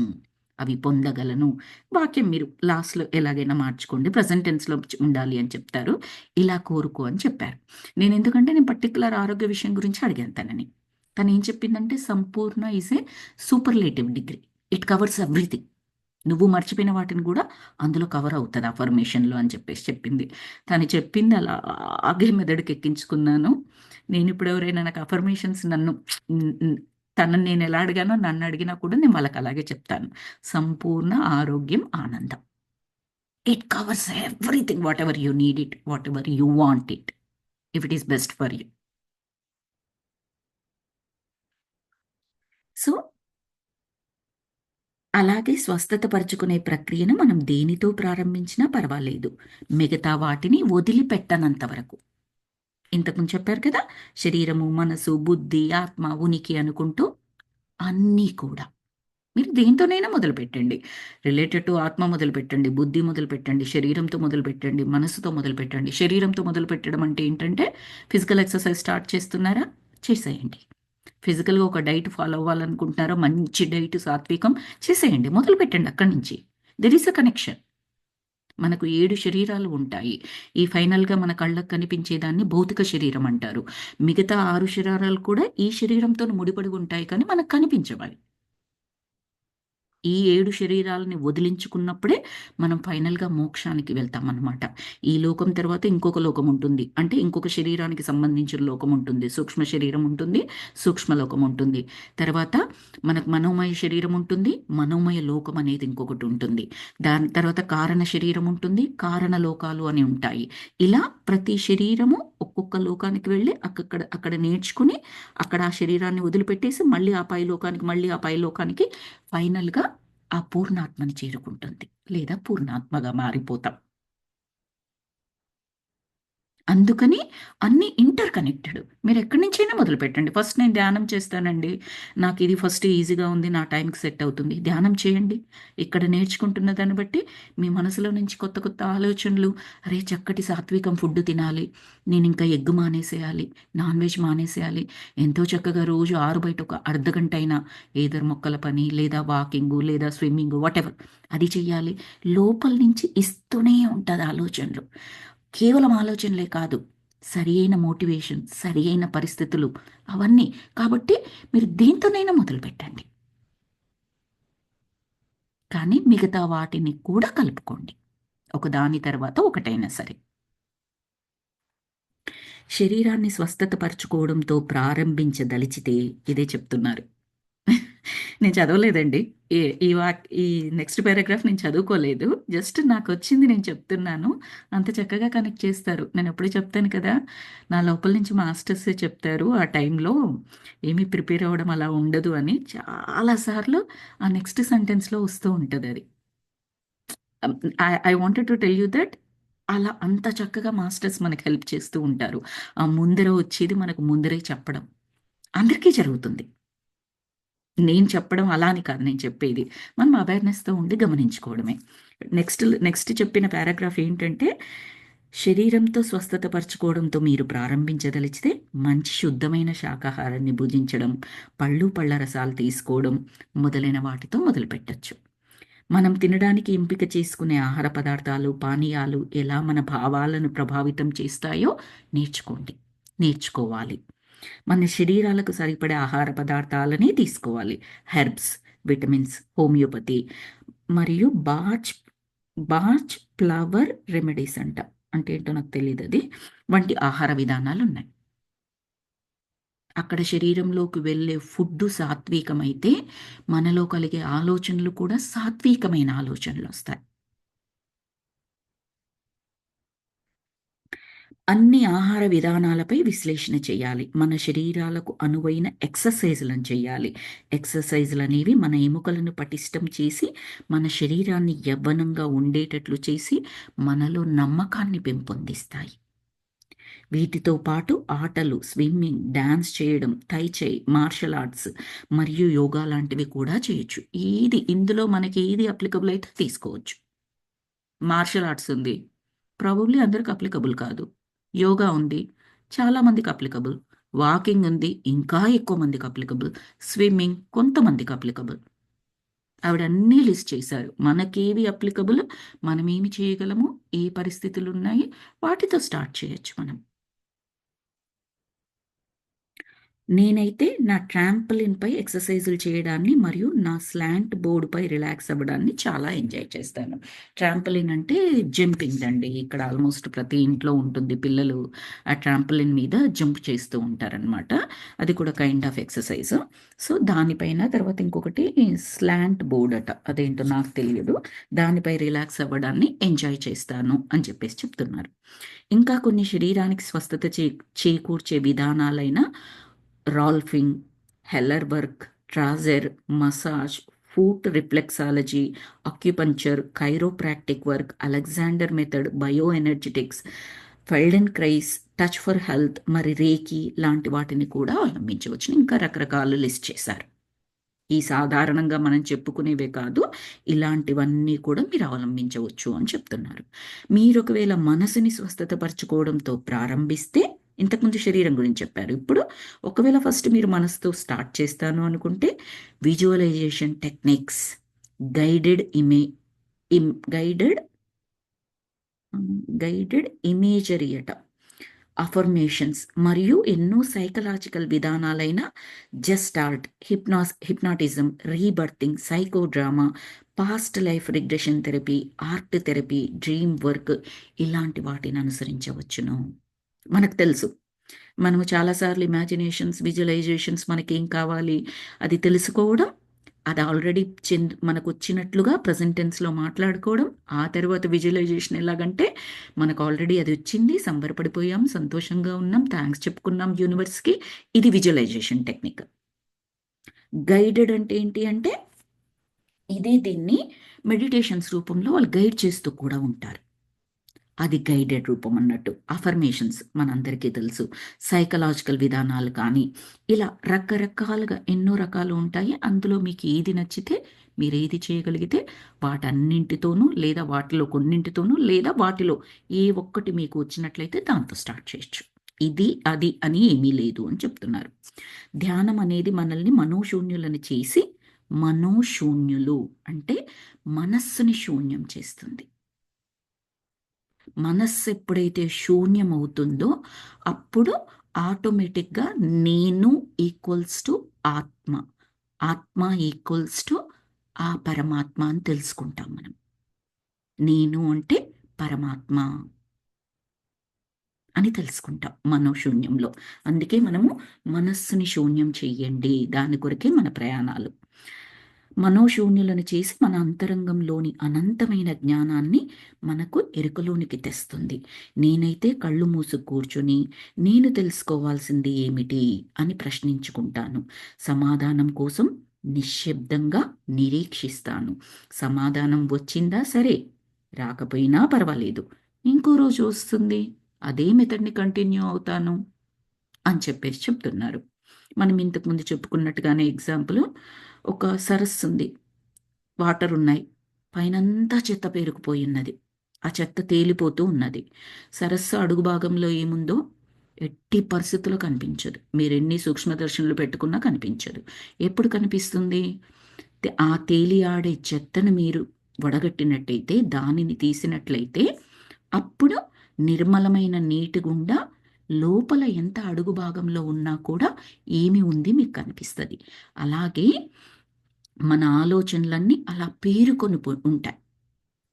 Speaker 1: అవి పొందగలను. వాక్యం మీరు లాస్ట్లో ఎలాగైనా మార్చుకోండి, ప్రజెంట్ టెన్స్లో ఉండాలి అని చెప్తారు. ఇలా కోరుకో అని చెప్పారు. నేను పర్టికులర్ ఆరోగ్య విషయం గురించి అడిగాను తనని. తను ఏం చెప్పిందంటే, సంపూర్ణ is a superlative degree, it covers everything. నువ్వు మర్చిపోయిన వాటిని కూడా అందులో కవర్ అవుతుంది అఫర్మేషన్లో అని చెప్పేసి చెప్పింది. తను చెప్పింది అలాగే మెదడుకి ఎక్కించుకున్నాను. నేను ఇప్పుడు ఎవరైనా నాకు అఫర్మేషన్స్ తనని నేను ఎలా అడిగానో నన్ను అడిగినా కూడా నేను వాళ్ళకి అలాగే చెప్తాను. సంపూర్ణ ఆరోగ్యం, ఆనందం. It covers everything, what ever you need it, what ever you want it, if it is best for you. So అలాగే స్వస్థత పరుచుకునే ప్రక్రియను మనం దేనితో ప్రారంభించినా పర్వాలేదు, మిగతా వాటిని వదిలిపెట్టనంత వరకు. ఇంతకుముందు చెప్పారు కదా, శరీరము, మనసు, బుద్ధి, ఆత్మ, ఉనికి అనుకుంటూ అన్నీ కూడా మీరు దేంతోనైనా మొదలుపెట్టండి. రిలేటెడ్ టు ఆత్మ మొదలుపెట్టండి, బుద్ధి మొదలుపెట్టండి, శరీరంతో మొదలుపెట్టండి, మనసుతో మొదలుపెట్టండి. శరీరంతో మొదలుపెట్టడం అంటే ఏంటంటే, ఫిజికల్ ఎక్సర్సైజ్ స్టార్ట్ చేస్తున్నారా, చేసేయండి. ఫిజికల్గా ఒక డైట్ ఫాలో అవ్వాలనుకుంటున్నారా, మంచి డైట్ సాత్వికం చేసేయండి, మొదలుపెట్టండి అక్కడి నుంచి. There is a connection. మనకు 7 శరీరాలు ఉంటాయి. ఈ ఫైనల్గా మన కళ్ళకు కనిపించేదాన్ని భౌతిక శరీరం అంటారు. మిగతా 6 శరీరాలు కూడా ఈ శరీరంతో ముడిపడి ఉంటాయి, కానీ మనకు కనిపించవాలి. ఈ 7 శరీరాలని వదిలించుకున్నప్పుడే మనం ఫైనల్‌గా మోక్షానికి వెళ్తామనమాట. ఈ లోకం తర్వాత ఇంకొక లోకం ఉంటుంది. అంటే ఇంకొక శరీరానికి సంబంధించిన లోకం ఉంటుంది. సూక్ష్మ శరీరం ఉంటుంది, సూక్ష్మ లోకం ఉంటుంది. తర్వాత మనకు మనోమయ శరీరం ఉంటుంది, మనోమయ లోకం అనేది ఇంకొకటి ఉంటుంది. దాని తర్వాత కారణ శరీరం ఉంటుంది, కారణ లోకాలు అని ఉంటాయి. ఇలా ప్రతి శరీరము ఒక్కొక్క లోకానికి వెళ్ళి అక్కడ నేర్చుకుని, అక్కడ ఆ శరీరాన్ని వదిలిపెట్టేసి మళ్ళీ ఆ పై లోకానికి, మళ్ళీ ఆ పై లోకానికి ఫైనల్‌గా ఆ పూర్ణాత్మని చేరుకుంటుంది, లేదా పూర్ణాత్మగా మారిపోతాం. అందుకని అన్నీ ఇంటర్ కనెక్టెడ్. మీరు ఎక్కడి నుంచైనా మొదలుపెట్టండి. ఫస్ట్ నేను ధ్యానం చేస్తానండి, నాకు ఇది ఫస్ట్ ఈజీగా ఉంది, నా టైంకి సెట్ అవుతుంది. ధ్యానం చేయండి. ఇక్కడ నేర్చుకుంటున్న దాన్ని బట్టి మీ మనసులో నుంచి కొత్త కొత్త ఆలోచనలు, అరే చక్కటి సాత్వికం ఫుడ్ తినాలి, నేను ఇంకా ఎగ్ మానేసేయాలి, నాన్ వెజ్ మానేసేయాలి, ఎంతో చక్కగా రోజు 6 బయట ఒక అర్ధగంట అయినా ఏదర్ మొక్కల పని, లేదా వాకింగు, లేదా స్విమ్మింగు, వాటెవర్ అది చెయ్యాలి. లోపల నుంచి ఇస్తూనే ఉంటుంది ఆలోచనలు. కేవలం ఆలోచనలే కాదు, సరి అయిన మోటివేషన్, సరి అయిన పరిస్థితులు, అవన్నీ. కాబట్టి మీరు దేంతోనైనా మొదలుపెట్టండి, కానీ మిగతా వాటిని కూడా కలుపుకోండి, ఒకదాని తర్వాత ఒకటైనా సరే. శరీరాన్ని స్వస్థత పరుచుకోవడంతో ప్రారంభించదలిచితే ఇదే చెప్తున్నారు. నేను చదవలేదండి. ఈ ఈ నెక్స్ట్ పారాగ్రాఫ్ నేను చదువుకోలేదు. జస్ట్ నాకొచ్చింది నేను చెప్తున్నాను. అంత చక్కగా కనెక్ట్ చేస్తారు. నేనెప్పుడూ చెప్తాను కదా, నా లోపల నుంచి మాస్టర్సే చెప్తారు. ఆ టైంలో ఏమీ ప్రిపేర్ అవ్వడం అలా ఉండదు అని. చాలా సార్లు ఆ నెక్స్ట్ సెంటెన్స్‌లో వస్తూ ఉంటదది. I wanted to tell you that అలా అంత చక్కగా మాస్టర్స్ మనకు హెల్ప్ చేస్తూ ఉంటారు. ఆ ముందర వచ్చేది మనకు ముందరే చెప్పడం. అందరికీ జరుగుతుంది. నేను చెప్పడం అలా అని కాదు నేను చెప్పేది. మనం అవేర్‌నెస్‌తో ఉండి గమనించుకోవడమే. నెక్స్ట్ చెప్పిన పారాగ్రాఫ్ ఏంటంటే, శరీరంతో స్వస్థత పరుచుకోవడంతో మీరు ప్రారంభించదలిచితే మంచి శుద్ధమైన శాకాహారాన్ని భుజించడం, పళ్ళు, పళ్ళ రసాలు తీసుకోవడం మొదలైన వాటితో మొదలుపెట్టొచ్చు. మనం తినడానికి ఎంపిక చేసుకునే ఆహార పదార్థాలు, పానీయాలు ఎలా మన భావాలను ప్రభావితం చేస్తాయో నేర్చుకోండి. నేర్చుకోవాలి. మన శరీరాలకు సరిపడే ఆహార పదార్థాలనే తీసుకోవాలి. హెర్బ్స్, విటమిన్స్, హోమియోపతి మరియు బాచ్ ఫ్లవర్ రెమెడీస్ అంట. అంటే ఏంటో నాకు తెలీదది. వంటి ఆహార విధానాలున్నాయి. అక్కడ శరీరంలోకి వెళ్ళే ఫుడ్డు సాత్వికమైతే, మనలో కలిగే ఆలోచనలు కూడా సాత్వికమైన ఆలోచనలొస్తాయి. అన్ని ఆహార విధానాలపై విశ్లేషణ చేయాలి. మన శరీరాలకు అనువైన ఎక్సర్‌సైజులను చేయాలి. ఎక్సర్‌సైజులనేవి మన ఎముకలను పటిష్టం చేసి, మన శరీరాన్ని యవ్వనంగా ఉండేటట్లు చేసి, మనలో నమ్మకాన్ని పెంపొందిస్తాయి. వీటితో పాటు ఆటలు, స్విమ్మింగ్, డాన్స్ చేయడం, తై చై, మార్షల్ ఆర్ట్స్ మరియు యోగా లాంటివి కూడా చేయొచ్చు. ఇందులో మనకి ఏది అప్లికబుల్ అయితే తీసుకోవచ్చు. మార్షల్ ఆర్ట్స్ ఉంది. ప్రాబబ్లీ అందరికి అప్లికబుల్ కాదు. యోగా ఉంది. చాలా మందికి అప్లికబుల్. వాకింగ్ ఉంది. ఇంకా ఎక్కువ మందికి అప్లికబుల్. స్విమ్మింగ్ కొంతమందికి అప్లికబుల్. ఆవిడ అన్నీ లిస్ట్ చేశారు. మనకేవి అప్లికబుల్, మనమేమి చేయగలము, ఏ పరిస్థితులున్నాయి, వాటితో స్టార్ట్ చేయొచ్చు మనం. నేనైతే నా ట్రాంపోలిన్‌పై ఎక్సర్‌సైజులు చేయడాన్ని మరియు నా స్లాంట్ బోర్డ్‌పై రిలాక్స్ అవ్వడాన్ని చాలా ఎంజాయ్ చేస్తాను. ట్రాంపోలిన్ అంటే జంపింగ్‌దండి. ఇక్కడ ఆల్మోస్ట్ ప్రతి ఇంట్లో ఉంటుంది. పిల్లలు ఆ ట్రాంపోలిన్ మీద జంప్ చేస్తూ ఉంటారనమాట. అది కూడా కైండ్ ఆఫ్ ఎక్సర్‌సైజ్. సో, దానిపైన తర్వాత ఇంకొకటి స్లాంట్ బోర్డ్ అట. అదేంటో నాకు తెలియదు. దానిపై రిలాక్స్ అవ్వడాన్ని ఎంజాయ్ చేస్తాను అని చెప్పేసి చెప్తున్నారు. ఇంకా కొన్ని శరీరానికి స్వస్థత చేకూర్చే విధానాలైన Rolfing, Heller work, Trager, massage, foot reflexology, acupuncture, chiropractic work, Alexander method, bio energetics, Feldenkrais, touch for health, మరి రేకి లాంటి వాటిని కూడా అవలంబించవచ్చు. ఇంకా రకరకాలు లిస్ట్ చేశారు. ఈ సాధారణంగా మనం చెప్పుకునేవే కాదు, ఇలాంటివన్నీ కూడా మీరు అవలంబించవచ్చు అని చెప్తున్నారు. మీరొకవేళ మనసుని స్వస్థత పరుచుకోవడంతో ప్రారంభిస్తే, ఇంతకుముందు శరీరం గురించి చెప్పారు. ఇప్పుడు ఒకవేళ ఫస్ట్ మీరు మనసుతో స్టార్ట్ చేస్తాను అనుకుంటే, విజువలైజేషన్ టెక్నిక్స్, గైడెడ్ ఇమే ఇమ్ గైడెడ్ ఇమేజరీ అట. అఫర్మేషన్స్ మరియు ఎన్నో సైకలాజికల్ విధానాలైన Gestalt, hypnotism, rebirthing, psycho drama, past life regression therapy, art therapy, dream work ఇలాంటి వాటిని అనుసరించవచ్చును. మనకు తెలుసు. మనము చాలాసార్లు ఇమాజినేషన్స్, విజువలైజేషన్స్ మనకేం కావాలి అది తెలుసుకోవడం, అది ఆల్రెడీ మనకొచ్చినట్లుగా ప్రెజెంట్ టెన్స్‌లో మాట్లాడుకోవడం, ఆ తర్వాత విజువలైజేషన్ ఎలాగంటే, మనకు ఆల్రెడీ అది వచ్చింది, సంబరపడిపోయాం, సంతోషంగా ఉన్నాం, థాంక్స్ చెప్పుకున్నాం యూనివర్స్‌కి. ఇది విజువలైజేషన్ టెక్నిక్. గైడెడ్ అంటే ఏంటి అంటే, దీన్ని మెడిటేషన్స్ రూపంలో వాళ్ళు గైడ్ చేస్తూ కూడా ఉంటారు. అది గైడెడ్ రూపం అన్నట్టు. అఫర్మేషన్స్ మనందరికీ తెలుసు. సైకలాజికల్ విధానాలు కానీ, ఇలా రకరకాలుగా ఎన్నో రకాలు ఉంటాయి. అందులో మీకు ఏది నచ్చితే, మీరేది చేయగలిగితే వాటన్నింటితోనూ లేదా వాటిలో కొన్నింటితోనూ లేదా వాటిలో ఏ ఒక్కటి మీకు వచ్చినట్లయితే దాంతో స్టార్ట్ చేయొచ్చు. ఇది, అది అని ఏమీ లేదు అని చెప్తున్నారు. ధ్యానం అనేది మనల్ని మనోశూన్యులను చేసి, మనోశూన్యులు అంటే మనస్సుని శూన్యం చేస్తుంది. మనస్సు ఎప్పుడైతే శూన్యమవుతుందో, అప్పుడు ఆటోమేటిక్‌గా నేను ఈక్వల్స్ టు ఆత్మ. ఆత్మ ఈక్వల్స్ టు ఆ పరమాత్మ అని తెలుసుకుంటాం మనం. నేను అంటే పరమాత్మ అని తెలుసుకుంటాం మనోశూన్యంలో. అందుకే మనము మనస్సుని శూన్యం చెయ్యండి. దాని కొరకే మన ప్రయాణాలు. మనోశూన్యులను చేసి మన అంతరంగంలోని అనంతమైన జ్ఞానాన్ని మనకు ఎరుకలోనికి తెస్తుంది. నేనైతే కళ్ళు మూసి కూర్చొని నేను తెలుసుకోవాల్సింది ఏమిటి అని ప్రశ్నించుకుంటాను. సమాధానం కోసం నిశ్శబ్దంగా నిరీక్షిస్తాను. సమాధానం వచ్చిందా సరే, రాకపోయినా పర్వాలేదు. ఇంకో రోజు వస్తుంది. అదే మెథడ్‌ని కంటిన్యూ అవుతాను అని చెప్పేసి చెప్తున్నారు. మనం ఇంతకుముందు చెప్పుకున్నట్టుగానే ఎగ్జాంపుల్ ఒక సరస్సుంది. వాటరున్నాయి. పైనంతా చెత్త పేరుకుపోయున్నది. ఆ చెత్త తేలిపోతూ ఉన్నది. సరస్సు అడుగు భాగంలో ఏముందో ఎట్టి పరిస్థితిలో కనిపించదు. మీరెన్ని సూక్ష్మదర్శినులు పెట్టుకున్నా కనిపించదు. ఎప్పుడు కనిపిస్తుంది? ఆ తేలియాడే చెత్తను మీరు వడగట్టినట్టయితే, దానిని తీసినట్లయితే అప్పుడు నిర్మలమైన నీటి గుండా లోపల ఎంత అడుగు భాగంలో ఉన్నా కూడా ఏమి ఉంది మీకు కనిపిస్తుంది. అలాగే మన ఆలోచనలన్నీ అలా పేరుకొని ఉంటాయి.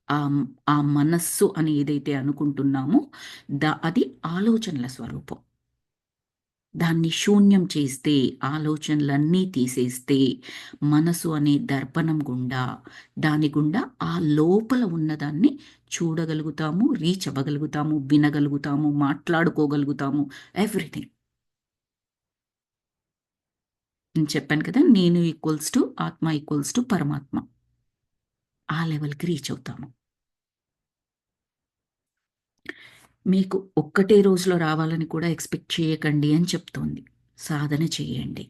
Speaker 1: ఆ ఆ మనస్సు అని ఏదైతే అనుకుంటున్నామో అది ఆలోచనల స్వరూపం. దాన్ని శూన్యం చేస్తే, ఆలోచనలన్నీ తీసేస్తే, మనసు అనే దర్పణం గుండా, దాని గుండా ఆ లోపల ఉన్నదాన్ని చూడగలుగుతాము, రీచ్ అవ్వగలుగుతాము, వినగలుగుతాము, మాట్లాడుకోగలుగుతాము, ఎవ్రీథింగ్. నేను చెప్పాను కదా, నేను ఈక్వల్స్ టు ఆత్మ ఈక్వల్స్ టు పరమాత్మ. ఆ లెవెల్కి రీచ్ అవుతాము. మీకు ఒక్కటే రోజులో రావాలని కూడా ఎక్స్‌పెక్ట్ చేయకండి అని చెప్తోంది. సాధన చేయండి.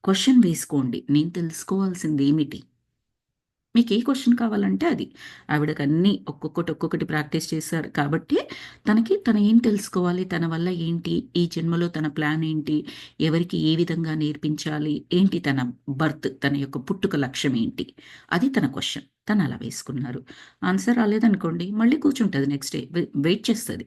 Speaker 1: క్వెషన్ వేసుకోండి. నేను తెలుసుకోవాల్సిందేమిటి? మీకు ఏ క్వెషన్ కావాలంటే అది. ఆవిడకన్నీ ఒక్కొక్కటి ప్రాక్టీస్ చేశారు కాబట్టి, తను ఏం తెలుసుకోవాలి? తన వల్ల ఏంటి? ఈ జన్మలో తన ప్లాన్ ఏంటి? ఎవరికి ఏ విధంగా నేర్పించాలి? ఏంటి తన తన యొక్క పుట్టుక లక్ష్యం ఏంటి? అది తన క్వెషన్. తను అలా వేసుకున్నారు. ఆన్సర్ రాలేదనుకోండి, మళ్ళీ కూర్చుంటది నెక్స్ట్ డే. వెయిట్ చేస్తది.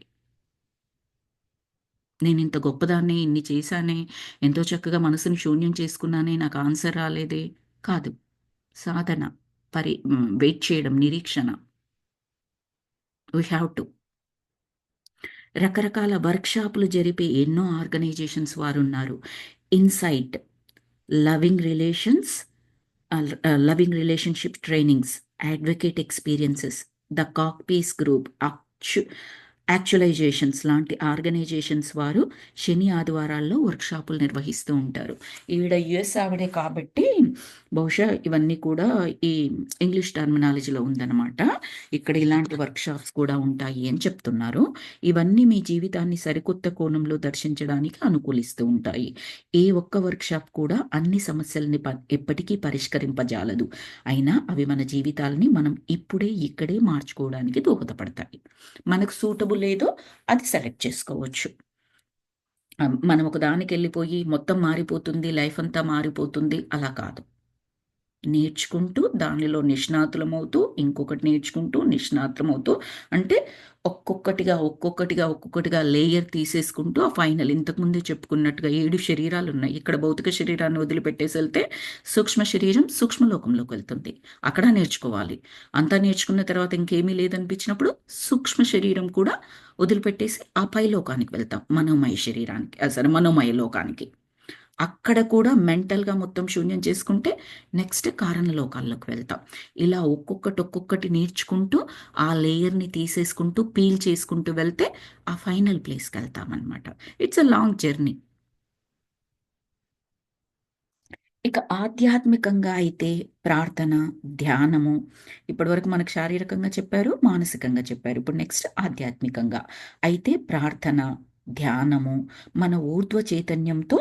Speaker 1: నేనింత గొప్పదాన్ని, ఇన్ని చేశానే, ఎంతో చక్కగా మనసుని శూన్యం చేసుకున్నానే, నాకు ఆన్సర్ రాలేదే. కాదు. సాధన, వెయిట్ చేయడం, నిరీక్షణ. We have to. రకరకాల వర్క్‌షాపులు జరిపే ఎన్నో ఆర్గనైజేషన్స్ వారున్నారు. Insight, loving relations, loving relationship trainings, advocate experiences, the cockpiece group, actualizations లాంటి ఆర్గనైజేషన్స్ వారు శని, ఆదివారాల్లో వర్క్‌షాపులు నిర్వహిస్తూ ఉంటారు. ఈవిడ యూఎస్ ఆవిడే కాబట్టి బహుశా ఇవన్నీ కూడా ఈ ఇంగ్లీష్ టర్మినాలజీలో ఉందన్నమాట. ఇక్కడ ఇలాంటి వర్క్‌షాప్స్ కూడా ఉంటాయి అని చెప్తున్నారు. ఇవన్నీ మీ జీవితాన్ని సరికొత్త కోణంలో దర్శించడానికి అనుకూలిస్తూ ఉంటాయి. ఏ ఒక్క వర్క్‌షాప్ కూడా అన్ని సమస్యల్ని ఎప్పటికీ పరిష్కరింపజాలదు. అయినా అవి మన జీవితాల్ని మనం ఇప్పుడే, ఇక్కడే మార్చుకోవడానికి దోహదపడతాయి. మనకు సూటబుల్ ఏదో అది సెలెక్ట్ చేసుకోవచ్చు. మనం ఒక దానికెళ్ళిపోయి మొత్తం మారిపోతుంది, లైఫ్ అంతా మారిపోతుంది అలా కాదు. నేర్చుకుంటూ, దానిలో నిష్ణాతులమవుతూ, ఇంకొకటి నేర్చుకుంటూ, నిష్ణాతులమవుతూ, అంటే ఒక్కొక్కటిగా లేయర్ తీసేసుకుంటూ ఆ ఫైనల్ ఇంతకుముందే చెప్పుకున్నట్టుగా 7 శరీరాలున్నాయి. ఇక్కడ భౌతిక శరీరాన్ని వదిలిపెట్టేసెళ్తే సూక్ష్మ శరీరం సూక్ష్మలోకంలోకి వెళ్తుంది. అక్కడ నేర్చుకోవాలి. అంతా నేర్చుకున్న తర్వాత ఇంకేమీ లేదనిపించినప్పుడు సూక్ష్మ శరీరం కూడా వదిలిపెట్టేసి ఆ పై లోకానికి వెళ్తాం. మనోమయ శరీరానికి. మనోమయ లోకానికి. అక్కడ కూడా మెంటల్‌గా మొత్తం శూన్యం చేసుకుంటే నెక్స్ట్ కారణ లోకాల్లోకి వెళ్తాం. ఇలా ఒక్కొక్కటి నేర్చుకుంటూ ఆ లేయర్‌ని తీసేసుకుంటూ, పీల్ చేసుకుంటూ వెళ్తే ఆ ఫైనల్ ప్లేస్‌కెళ్తామనమాట. It's a long journey. ఇక ఆధ్యాత్మికంగా అయితే ప్రార్థన, ధ్యానము ఇప్పటివరకు మనకు శారీరకంగా చెప్పారు, మానసికంగా చెప్పారు. ఇప్పుడు నెక్స్ట్ ఆధ్యాత్మికంగా. అయితే ప్రార్థన, ధ్యానము, మన ఊర్ధ్వ చైతన్యంతో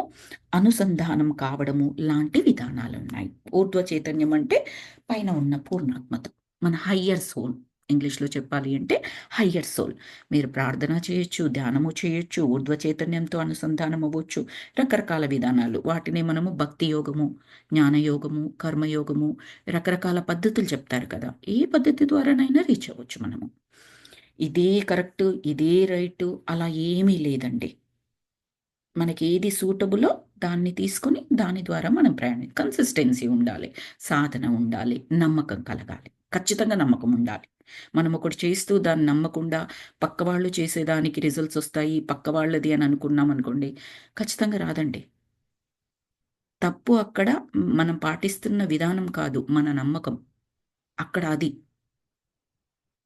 Speaker 1: అనుసంధానం కావడము లాంటి విధానాలున్నాయి. ఊర్ధ్వ చైతన్యం అంటే పైన ఉన్న పూర్ణాత్మత. మన హయ్యర్ సోల్. ఇంగ్లీష్‌లో చెప్పాలి అంటే హయ్యర్ సోల్. మీరు ప్రార్థన చేయొచ్చు, ధ్యానము చేయొచ్చు, ఊర్ధ్వ చైతన్యంతో అనుసంధానం అవ్వచ్చు. రకరకాల విధానాలు. వాటిని మనము భక్తి యోగము, జ్ఞానయోగము, కర్మయోగము, రకరకాల పద్ధతులు చెప్తారు కదా! ఏ పద్ధతి ద్వారానైనా రీచ్ అవ్వచ్చు మనము. ఇదే కరెక్టు, ఇదే రైటు అలా ఏమీ లేదండి. మనకి ఏది సూటబులో దాన్ని తీసుకొని దాని ద్వారా మనం కన్సిస్టెన్సీ ఉండాలి. సాధన ఉండాలి. నమ్మకం కలగాలి. ఖచ్చితంగా నమ్మకం ఉండాలి. మనం ఒకటి చేస్తూ దాన్ని నమ్మకుండా పక్క వాళ్ళు చేసేదానికి రిజల్ట్స్ ఒస్తాయి, పక్క వాళ్ళది అని అనుకున్నామనుకోండి, ఖచ్చితంగా రాదండి. తప్పు అక్కడ మనం పాటిస్తున్న విధానం కాదు. మన నమ్మకం. అక్కడ అది.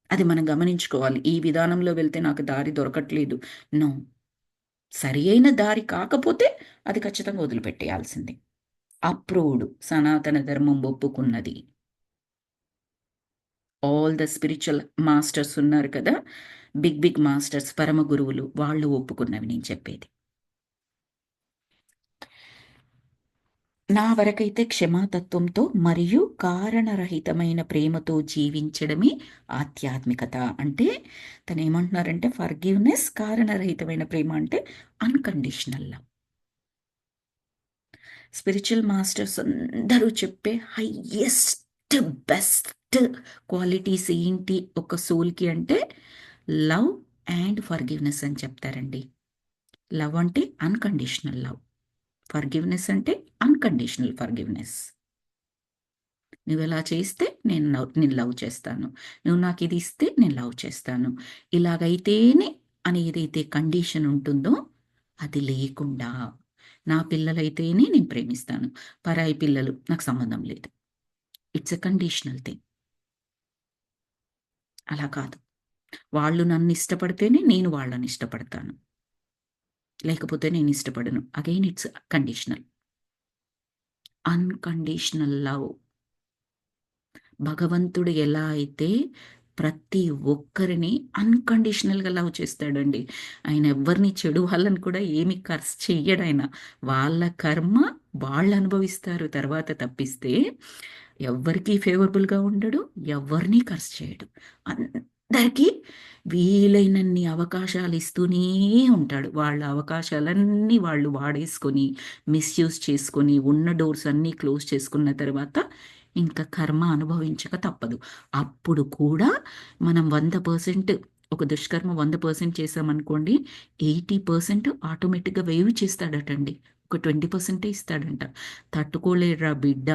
Speaker 1: అది మనం గమనించుకోవాలి. ఈ విధానంలో వెళ్తే నాకు దారి దొరకట్లేదు. నో. సరి అయిన దారి కాకపోతే అది ఖచ్చితంగా వదిలిపెట్టేయాల్సిందే. అప్రూవ్డ్. సనాతన ధర్మం ఒప్పుకున్నది. ఆల్ ద స్పిరిచ్యువల్ మాస్టర్స్ ఉన్నారు కదా! బిగ్ మాస్టర్స్ పరమ గురువులు వాళ్ళు ఒప్పుకున్నవి నేను చెప్పేది. నా వరకైతే క్షమాతత్వంతో మరియు కారణరహితమైన ప్రేమతో జీవించడమే ఆధ్యాత్మికత. అంటే తనేమంటున్నారంటే ఫర్‌గివ్‌నెస్, కారణరహితమైన ప్రేమ అంటే అన్‌కండిషనల్ లవ్. స్పిరిచ్యువల్ మాస్టర్స్ అందరూ చెప్పే హైయెస్ట్, బెస్ట్ బెస్ట్ క్వాలిటీస్ ఏంటి ఒక సోల్కి అంటే లవ్ అండ్ ఫర్గివ్నెస్ అని చెప్తారండి. లవ్ అంటే అన్కండిషనల్ లవ్, ఫర్గివ్నెస్ అంటే అన్కండిషనల్ ఫర్గివ్నెస్. నువ్వు ఎలా చేస్తే నేను లవ్ చేస్తాను, నువ్వు నాకు ఇది ఇస్తే నేను లవ్ చేస్తాను, ఇలాగైతేనే అని ఏదైతే కండిషన్ ఉంటుందో అది లేకుండా నా పిల్లలైతేనే నేను ప్రేమిస్తాను, పరాయి పిల్లలు నాకు సంబంధం లేదు. It's a conditional thing. అలా కాదు. వాళ్ళు నన్ను ఇష్టపడితేనే నేను వాళ్ళని ఇష్టపడతాను, లేకపోతే నేను ఇష్టపడను. Again it's conditional. Unconditional love. భగవంతుడు ఎలా అయితే ప్రతి ఒక్కరిని అన్కండిషనల్‌గా లవ్ చేస్తాడండి. ఆయన ఎవ్వరిని చెడు వాళ్ళని కూడా ఏమి కర్స్ చెయ్యడాయన. వాళ్ళ కర్మ వాళ్ళు అనుభవిస్తారు తర్వాత తప్పిస్తే, ఎవ్వరికీ ఫేవరబుల్‌గా ఉండడు. ఎవ్వరిని కర్స్ చేయడు. అందరికీ వీలైనన్ని అవకాశాలు ఇస్తూనే ఉంటాడు. వాళ్ళ అవకాశాలన్నీ వాళ్ళు వాడేసుకొని, మిస్‌యూజ్ చేసుకొని, ఉన్న డోర్స్ అన్నీ క్లోజ్ చేసుకున్న తర్వాత ఇంకా కర్మ అనుభవించక తప్పదు. అప్పుడు కూడా మనం 100% ఒక దుష్కర్మ 100% చేశామనుకోండి, 80% ఆటోమేటిక్‌గా వేవ్ చేస్తాడటండి. ఒక 20% ఇస్తాడంట. తట్టుకోలేడురా బిడ్డ,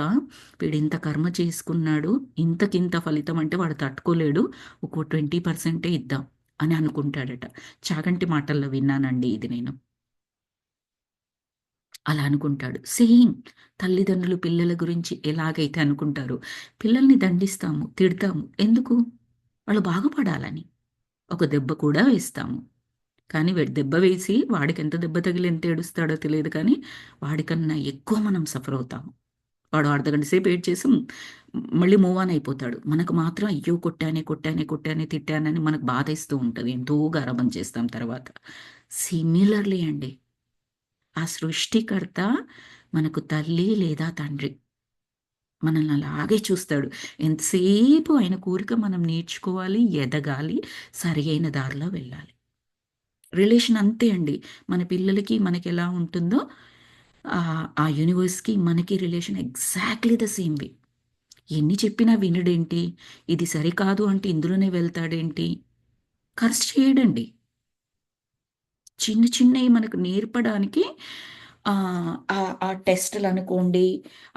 Speaker 1: వీడింత కర్మ చేసుకున్నాడు, ఇంతకింత ఫలితం అంటే వాడు తట్టుకోలేడు, ఒక 20% ఇద్దాం అని అనుకుంటాడట. చాగంటి మాటల్లో విన్నానండి ఇది నేను. అలా అనుకుంటాడు. సేమ్ తల్లిదండ్రులు పిల్లల గురించి ఎలాగైతే అనుకుంటారో, పిల్లల్ని దండిస్తాము, తిడతాము. ఎందుకు? వాళ్ళు బాగుపడాలని. ఒక దెబ్బ కూడా వేస్తాము. కానీ దెబ్బ వేసి వాడికెంత దెబ్బ తగిలి ఎంత ఏడుస్తాడో తెలీదు కానీ, వాడికన్నా ఎక్కువ మనం సఫర్ అవుతాము. వాడు అర్ధగంట సేపు ఏడ్చేసి మళ్ళీ మూవ్ ఆన్ అయిపోతాడు. మనకు మాత్రం అయ్యో! కొట్టానే, కొట్టానే, కొట్టానే, తిట్టానని మనకు బాధేస్తూ ఉంటది. ఎంతో గారాబం చేస్తాం తర్వాత. సిమిలర్‌లీ అండి. ఆ సృష్టికర్త మనకు తల్లి లేదా తండ్రి. మనల్ని అలాగే చూస్తాడు. ఎంతసేపు ఆయన కోరిక మనం నేర్చుకోవాలి, ఎదగాలి, సరియైన దారిలో వెళ్ళాలి. రిలేషన్ అంతే అండి. మన పిల్లలకి మనకెలా ఉంటుందో ఆ యూనివర్స్‌కి మనకి relation exactly the same way. ఎన్ని చెప్పినా వినడేంటి? ఇది సరికాదు అంటే ఇందులోనే వెళ్తాడేంటి? కర్స్ చేయడండి. చిన్న చిన్నయి మనకు నేర్పడానికి ఆ టెస్టులనుకోండి,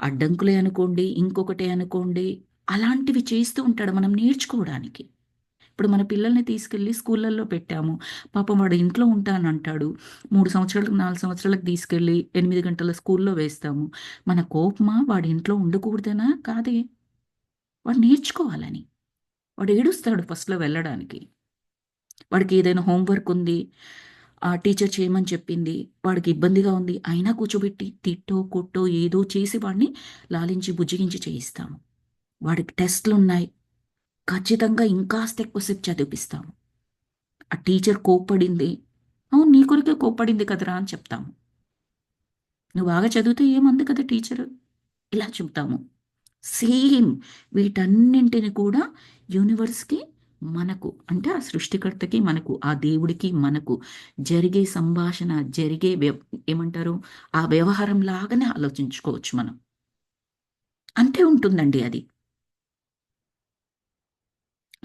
Speaker 1: అడ్డంకులే అనుకోండి, ఇంకొకటే అనుకోండి, అలాంటివి చేస్తూ ఉంటాడు మనం నేర్చుకోవడానికి. ఇప్పుడు మన పిల్లల్ని తీసుకెళ్ళి స్కూళ్ళల్లో పెట్టాము. పాపం వాడు ఇంట్లో ఉంటానంటాడు. 3 సంవత్సరాలకు, 4 సంవత్సరాలకు తీసుకెళ్ళి 8 గంటల స్కూల్లో వేస్తాము. మన కోపమా వాడు ఇంట్లో ఉండకూడదనా? కాదే. వాడు నేర్చుకోవాలని. వాడు ఏడుస్తాడు ఫస్ట్‌లో వెళ్ళడానికి. వాడికి ఏదైనా హోమ్ వర్క్ ఉంది. ఆ టీచర్ చేయమని చెప్పింది. వాడికి ఇబ్బందిగా ఉంది. అయినా కూర్చోబెట్టి తిట్టో, కొట్టో ఏదో చేసి వాడిని లాలించి, బుజ్జగించి చేయిస్తాము. వాడికి టెస్ట్‌లున్నాయి. ఖచ్చితంగా ఇంకాస్త ఎక్కువ సేపు చదివిపిస్తాము. ఆ టీచర్ కోప్పడింది. అవును నీ కొరకే కోప్పడింది కదరా! అని చెప్తాము. నువ్వు బాగా చదివితే ఏమంది కదా టీచరు. ఇలా చెప్తాము. సేమ్ వీటన్నింటిని కూడా యూనివర్స్‌కి, మనకు అంటే ఆ సృష్టికర్తకి మనకు, ఆ దేవుడికి మనకు జరిగే సంభాషణ, జరిగే ఏమంటారు? ఆ వ్యవహారం లాగానే ఆలోచించుకోవచ్చు మనం. అంతే ఉంటుందండి అది.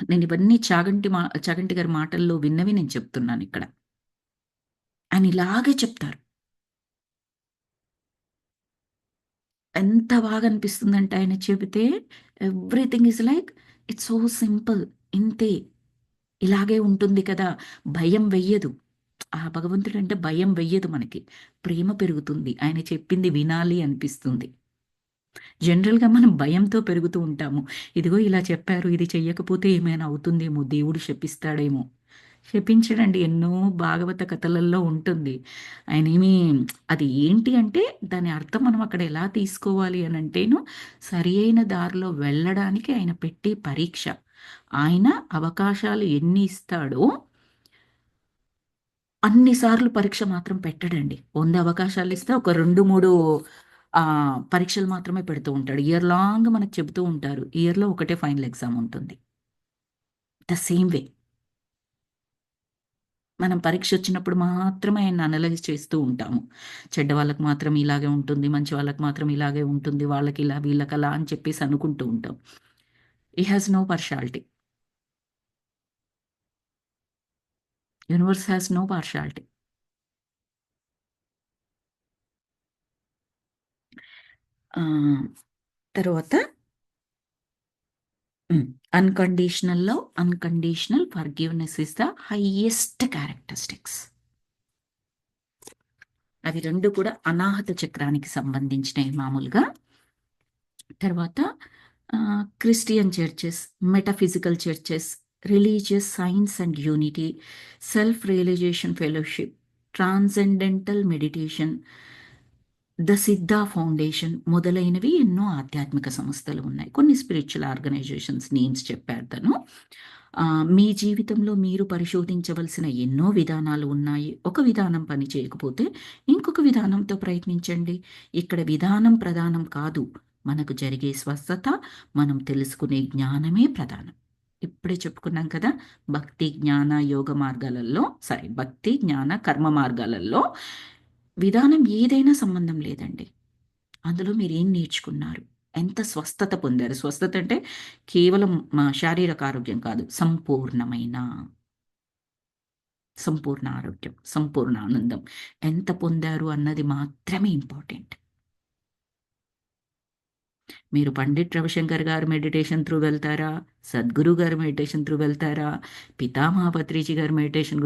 Speaker 1: నేను ఇవన్నీ చాగంటి గారి మాటల్లో విన్నవి నేను చెప్తున్నానిక్కడ. ఆయన ఇలాగే చెప్తారు. ఎంత బాగా అనిపిస్తుందంటే ఆయన చెబితే everything is like it's so simple. ఇంతే. ఇలాగే ఉంటుంది కదా! భయం వెయ్యదు. ఆ భగవంతుడంటే భయం వెయ్యదు మనకి. ప్రేమ పెరుగుతుంది. ఆయన చెప్పింది వినాలి అనిపిస్తుంది. జనరల్‌గా మనం భయంతో పెరుగుతూ ఉంటాము. ఇదిగో ఇలా చెప్పారు, ఇది చెయ్యకపోతే ఏమైనా అవుతుందేమో, దేవుడు శపిస్తాడేమో. శపించడండి. ఎన్నో భాగవత కథలలో ఉంటుంది. ఆయనేమి అది ఏంటి అంటే దాని అర్థం మనం అక్కడ ఎలా తీసుకోవాలి అనంటేను, సరి అయిన దారిలో వెళ్ళడానికి ఆయన పెట్టే పరీక్ష. ఆయన అవకాశాలు ఎన్ని ఇస్తాడో అన్ని సార్లు పరీక్ష మాత్రం పెట్టడండి. 100 అవకాశాలిస్తే ఒక 2, 3 పరీక్షలు మాత్రమే పెడుతూ ఉంటాడు. ఇయర్ లాంగ్ మనకు చెబుతూ ఉంటారు. ఇయర్‌లో ఒకటే ఫైనల్ ఎగ్జామ్ ఉంటుంది. The same way. మనం పరీక్షొచ్చినప్పుడు మాత్రమే ఆయన్ని అనలైజ్ చేస్తూ ఉంటాము. చెడ్డ వాళ్ళకి మాత్రం ఇలాగే ఉంటుంది. మంచి వాళ్ళకి మాత్రం ఇలాగే ఉంటుంది. వాళ్ళకిలా, వీళ్ళకలా అని చెప్పేసి అనుకుంటూ ఉంటాం. He has no partiality. Universe has no partiality. తర్వాత అన్‌కండిషనల్‌లో unconditional forgiveness is the highest characteristics. అవి 2 కూడా అనాహత చక్రానికి సంబంధించినవి మామూలుగా. తర్వాత Christian churches, metaphysical churches, religious science and unity, self realization fellowship, transcendental meditation, the Siddha foundation మొదలైనవి ఎన్నో ఆధ్యాత్మిక సంస్థలు ఉన్నాయి. కొన్ని స్పిరిచువల్ ఆర్గనైజేషన్స్ నేమ్స్ చెప్పారు తను. మీ జీవితంలో మీరు పరిశోధించవలసిన ఎన్నో విధానాలు ఉన్నాయి. ఒక విధానం పని చేయకపోతే ఇంకొక విధానంతో ప్రయత్నించండి. ఇక్కడ విధానం ప్రధానం కాదు. మనకు జరిగే స్వస్థత, మనం తెలుసుకునే జ్ఞానమే ప్రధానం. ఇప్పుడే చెప్పుకున్నాం కదా! భక్తి, జ్ఞాన, యోగ మార్గాలలో భక్తి, జ్ఞాన, కర్మ మార్గాలలో విధానం ఏదైనా సంబంధం లేదండి. అందులో మీరేం నేర్చుకున్నారు? ఎంత స్వస్థత పొందారు? స్వస్థత అంటే కేవలం శారీరక ఆరోగ్యం కాదు. సంపూర్ణ ఆరోగ్యం, సంపూర్ణ ఆనందం ఎంత పొందారు అన్నది మాత్రమే ఇంపార్టెంట్. మీరు పండిట్ రవిశంకర్ గారు మెడిటేషన్ త్రూ వెళ్తారా? సద్గురు గారు మెడిటేషన్ త్రూ వెళ్తారా? పితామహ పత్రిజీ గారి మెడిటేషన్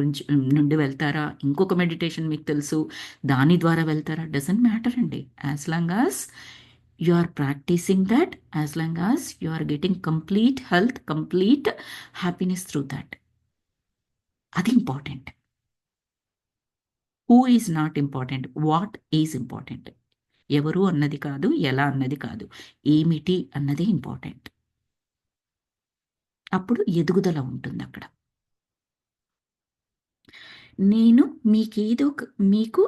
Speaker 1: నుండి వెళ్తారా? ఇంకొక మెడిటేషన్ మీకు తెలుసు, దాని ద్వారా వెళ్తారా? డజంట్ మ్యాటర్ అండి. As long as you are practicing that, as long as you are getting complete health, complete happiness through that. అది important. Who is not important, what is important. ఎవరు అన్నది కాదు, ఎలా అన్నది కాదు, ఏమిటి అన్నది ఇంపార్టెంట్. అప్పుడు ఎదుగుదల ఉంటుందక్కడ. నేను మీకు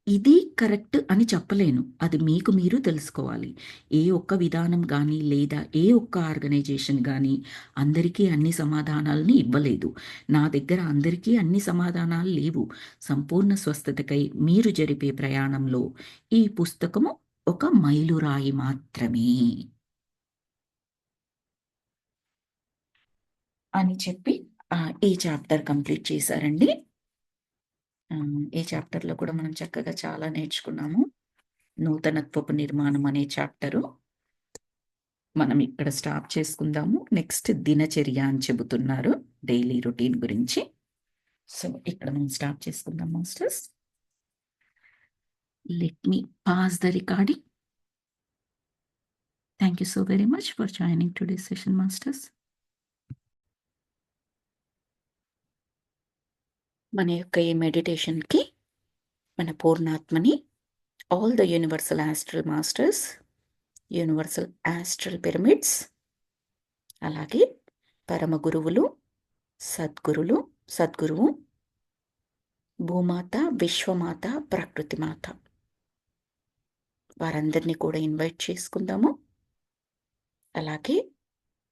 Speaker 1: ఇది కరెక్ట్ అని చెప్పలేను. అది మీకు మీరు తెలుసుకోవాలి. ఏ ఒక్క విధానం గానీ, లేదా ఏ ఒక్క ఆర్గనైజేషన్ గానీ అందరికీ అన్ని సమాధానాలని ఇవ్వలేదు. నా దగ్గర అందరికీ అన్ని సమాధానాలు లేవు. సంపూర్ణ స్వస్థతకై మీరు జరిపే ప్రయాణంలో ఈ పుస్తకము ఒక మైలురాయి మాత్రమే అని చెప్పి ఈ చాప్టర్ కంప్లీట్ చేశారండి. ఈ చాప్టర్‌లో కూడా మనం చక్కగా చాలా నేర్చుకున్నాము. నూతనత్వపు నిర్మాణం అనే చాప్టరు. మనం ఇక్కడ స్టాప్ చేసుకుందాము. నెక్స్ట్ దినచర్య అని చెబుతున్నారు. డైలీ రొటీన్ గురించి. సో, ఇక్కడ మనం స్టాప్ చేసుకుందాం masters. Let me pause the recording. Thank you so very much for joining today's session masters. మన యొక్క ఈ మెడిటేషన్‌కి మన పూర్ణాత్మని, all the universal astral masters, universal astral pyramids, అలాగే పరమ గురువులు, సద్గురువు, భూమాత, విశ్వమాత, ప్రకృతిమాత వారందరినీ కూడా ఇన్వైట్ చేసుకుందాము. అలాగే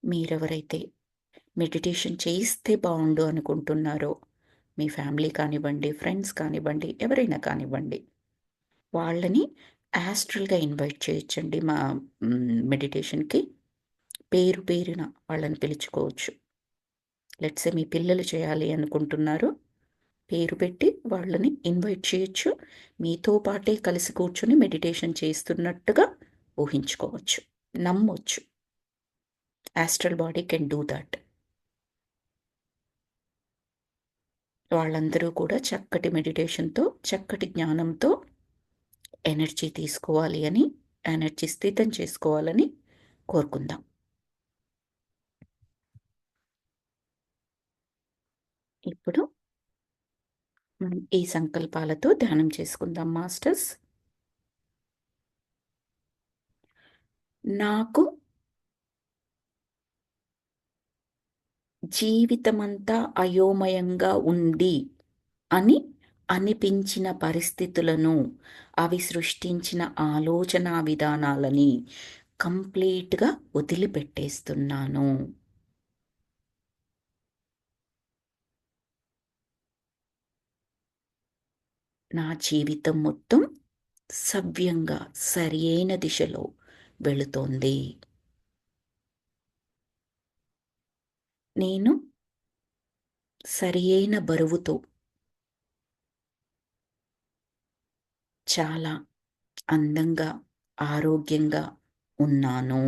Speaker 1: మీరెవరైతే మెడిటేషన్ చేయిస్తే బాగుండు అనుకుంటున్నారో, మీ ఫ్యామిలీ కానివ్వండి, ఫ్రెండ్స్ కానివ్వండి, ఎవరైనా కానివ్వండి, వాళ్ళని యాస్ట్రల్‌గా ఇన్వైట్ చేయొచ్చండి మా మెడిటేషన్‌కి. పేరు పేరున వాళ్ళని పిలుచుకోవచ్చు. లెట్స్ సే మీ పిల్లలు చేయాలి అనుకుంటున్నారు, పేరు పెట్టి వాళ్ళని ఇన్వైట్ చేయొచ్చు. మీతో పాటే కలిసి కూర్చొని మెడిటేషన్ చేస్తున్నట్టుగా ఊహించుకోవచ్చు, నమ్మొచ్చు. Astral body can do that. వాళ్ళందరూ కూడా చక్కటి మెడిటేషన్‌తో, చక్కటి జ్ఞానంతో ఎనర్జీ తీసుకోవాలి అని, ఎనర్జీ స్థితం చేసుకోవాలని కోరుకుందాం. ఇప్పుడు మనం ఈ సంకల్పాలతో ధ్యానం చేసుకుందాం మాస్టర్స్. నాకు జీవితమంతా అయోమయంగా ఉంది అని అనిపించిన పరిస్థితులను, అవి సృష్టించిన ఆలోచనా విధానాలని కంప్లీట్‌గా వదిలిపెట్టేస్తున్నాను. నా జీవితం మొత్తం సవ్యంగా సరియైన దిశలో వెళుతోంది. నేను సరియైన బరువుతో చాలా అందంగా, ఆరోగ్యంగా ఉన్నాను.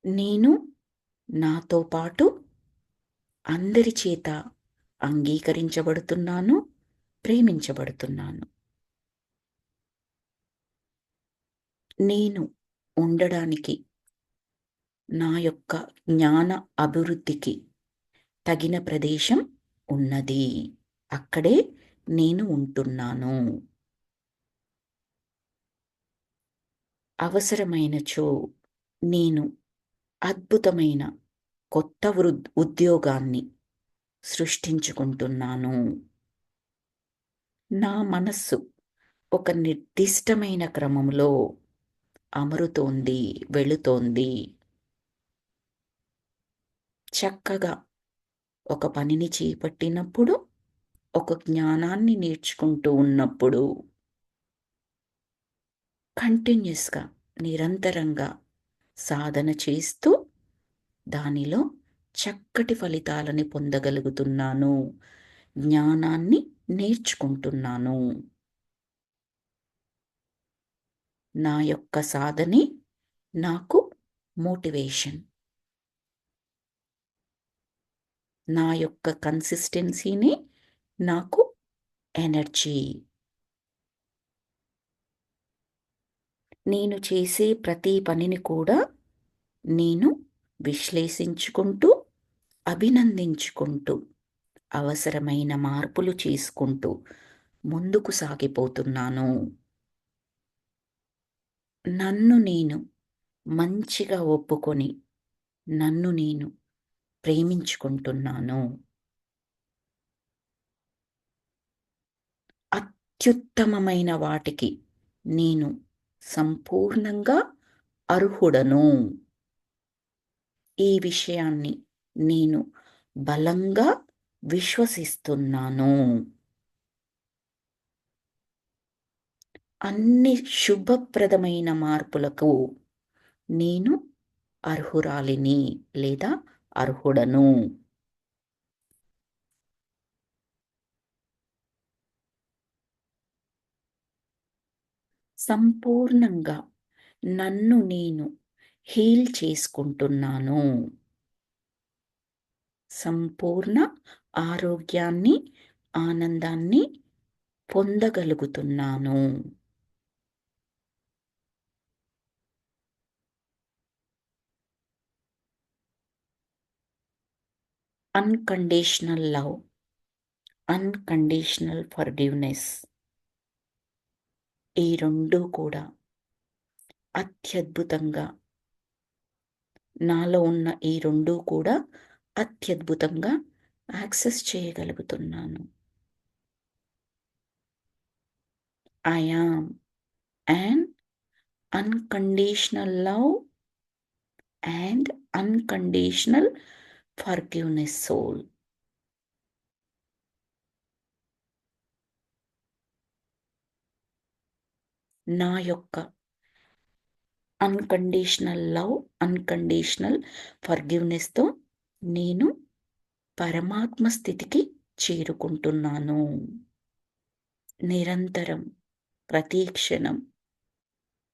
Speaker 1: నేను నాతో పాటు అందరి చేత అంగీకరించబడుతున్నాను, ప్రేమించబడుతున్నాను. నేను ఉండడానికి నా యొక్క జ్ఞాన అభివృద్ధికి తగిన ప్రదేశం ఉన్నది. అక్కడే నేను ఉంటున్నాను. అవసరమైనచో నేను అద్భుతమైన కొత్త ఉద్యోగాన్ని సృష్టించుకుంటున్నాను. నా మనస్సు ఒక నిర్దిష్టమైన క్రమంలో అమరుతోంది, వెళుతోంది. చక్కగా ఒక పనిని చేపట్టినప్పుడు, ఒక జ్ఞానాన్ని నేర్చుకుంటూ ఉన్నప్పుడు, కంటిన్యూస్‌గా నిరంతరంగా సాధన చేస్తూ దానిలో చక్కటి ఫలితాలని పొందగలుగుతున్నాను. జ్ఞానాన్ని నేర్చుకుంటున్నాను. నా యొక్క సాధనే నాకు మోటివేషన్. నా యొక్క కన్సిస్టెన్సీనే నాకు ఎనర్జీ. నేను చేసే ప్రతి పనిని కూడా నేను విశ్లేషించుకుంటూ, అభినందించుకుంటూ, అవసరమైన మార్పులు చేసుకుంటూ ముందుకు సాగిపోతున్నాను. నన్ను నేను మంచిగా ఒప్పుకొని, నన్ను నేను ప్రేమించుకుంటున్నాను. అత్యుత్తమమైన వాటికి నేను సంపూర్ణంగా అర్హుడను. ఈ విషయాన్ని నేను బలంగా విశ్వసిస్తున్నాను. అన్ని శుభప్రదమైన మార్పులకు నేను అర్హురాలిని లేదా అర్హుడను. సంపూర్ణంగా నన్ను నేను హీల్ చేసుకుంటున్నాను. సంపూర్ణ ఆరోగ్యాన్ని, ఆనందాన్ని పొందగలుగుతున్నాను. అన్‌కండీషనల్ లవ్, అన్‌కండీషనల్ ఫర్‌గివ్‌నెస్ ఈ 2 కూడా అత్యద్భుతంగా నాలో ఉన్న ఈ 2 కూడా అత్యద్భుతంగా యాక్సెస్ చేయగలుగుతున్నాను. I am an unconditional love and unconditional forgiveness soul. నా యొక్క అన్‌కండీషనల్ లవ్, అన్‌కండీషనల్ ఫర్‌గివ్‌నెస్‌తో నేను పరమాత్మ స్థితికి చేరుకుంటున్నాను. నిరంతరం, ప్రతి క్షణం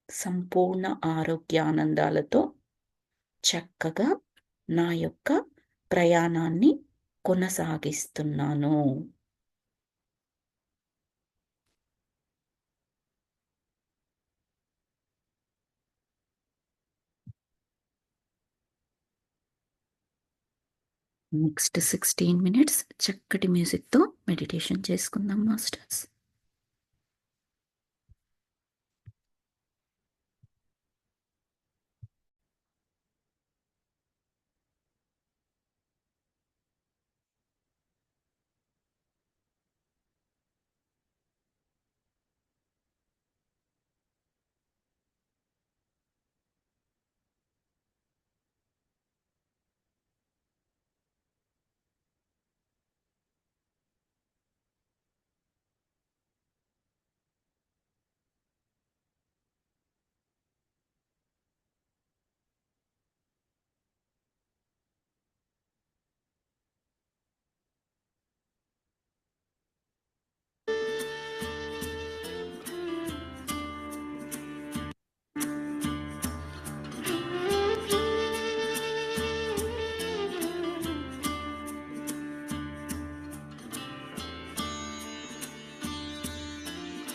Speaker 1: సంపూర్ణ ఆరోగ్యానందాలతో చక్కగా నా యొక్క ప్రయాణాన్ని కొనసాగిస్తున్నాను. నెక్స్ట్ 16 మినిట్స్ చక్కటి మ్యూజిక్‌తో మెడిటేషన్ చేసుకుందాం మాస్టర్స్.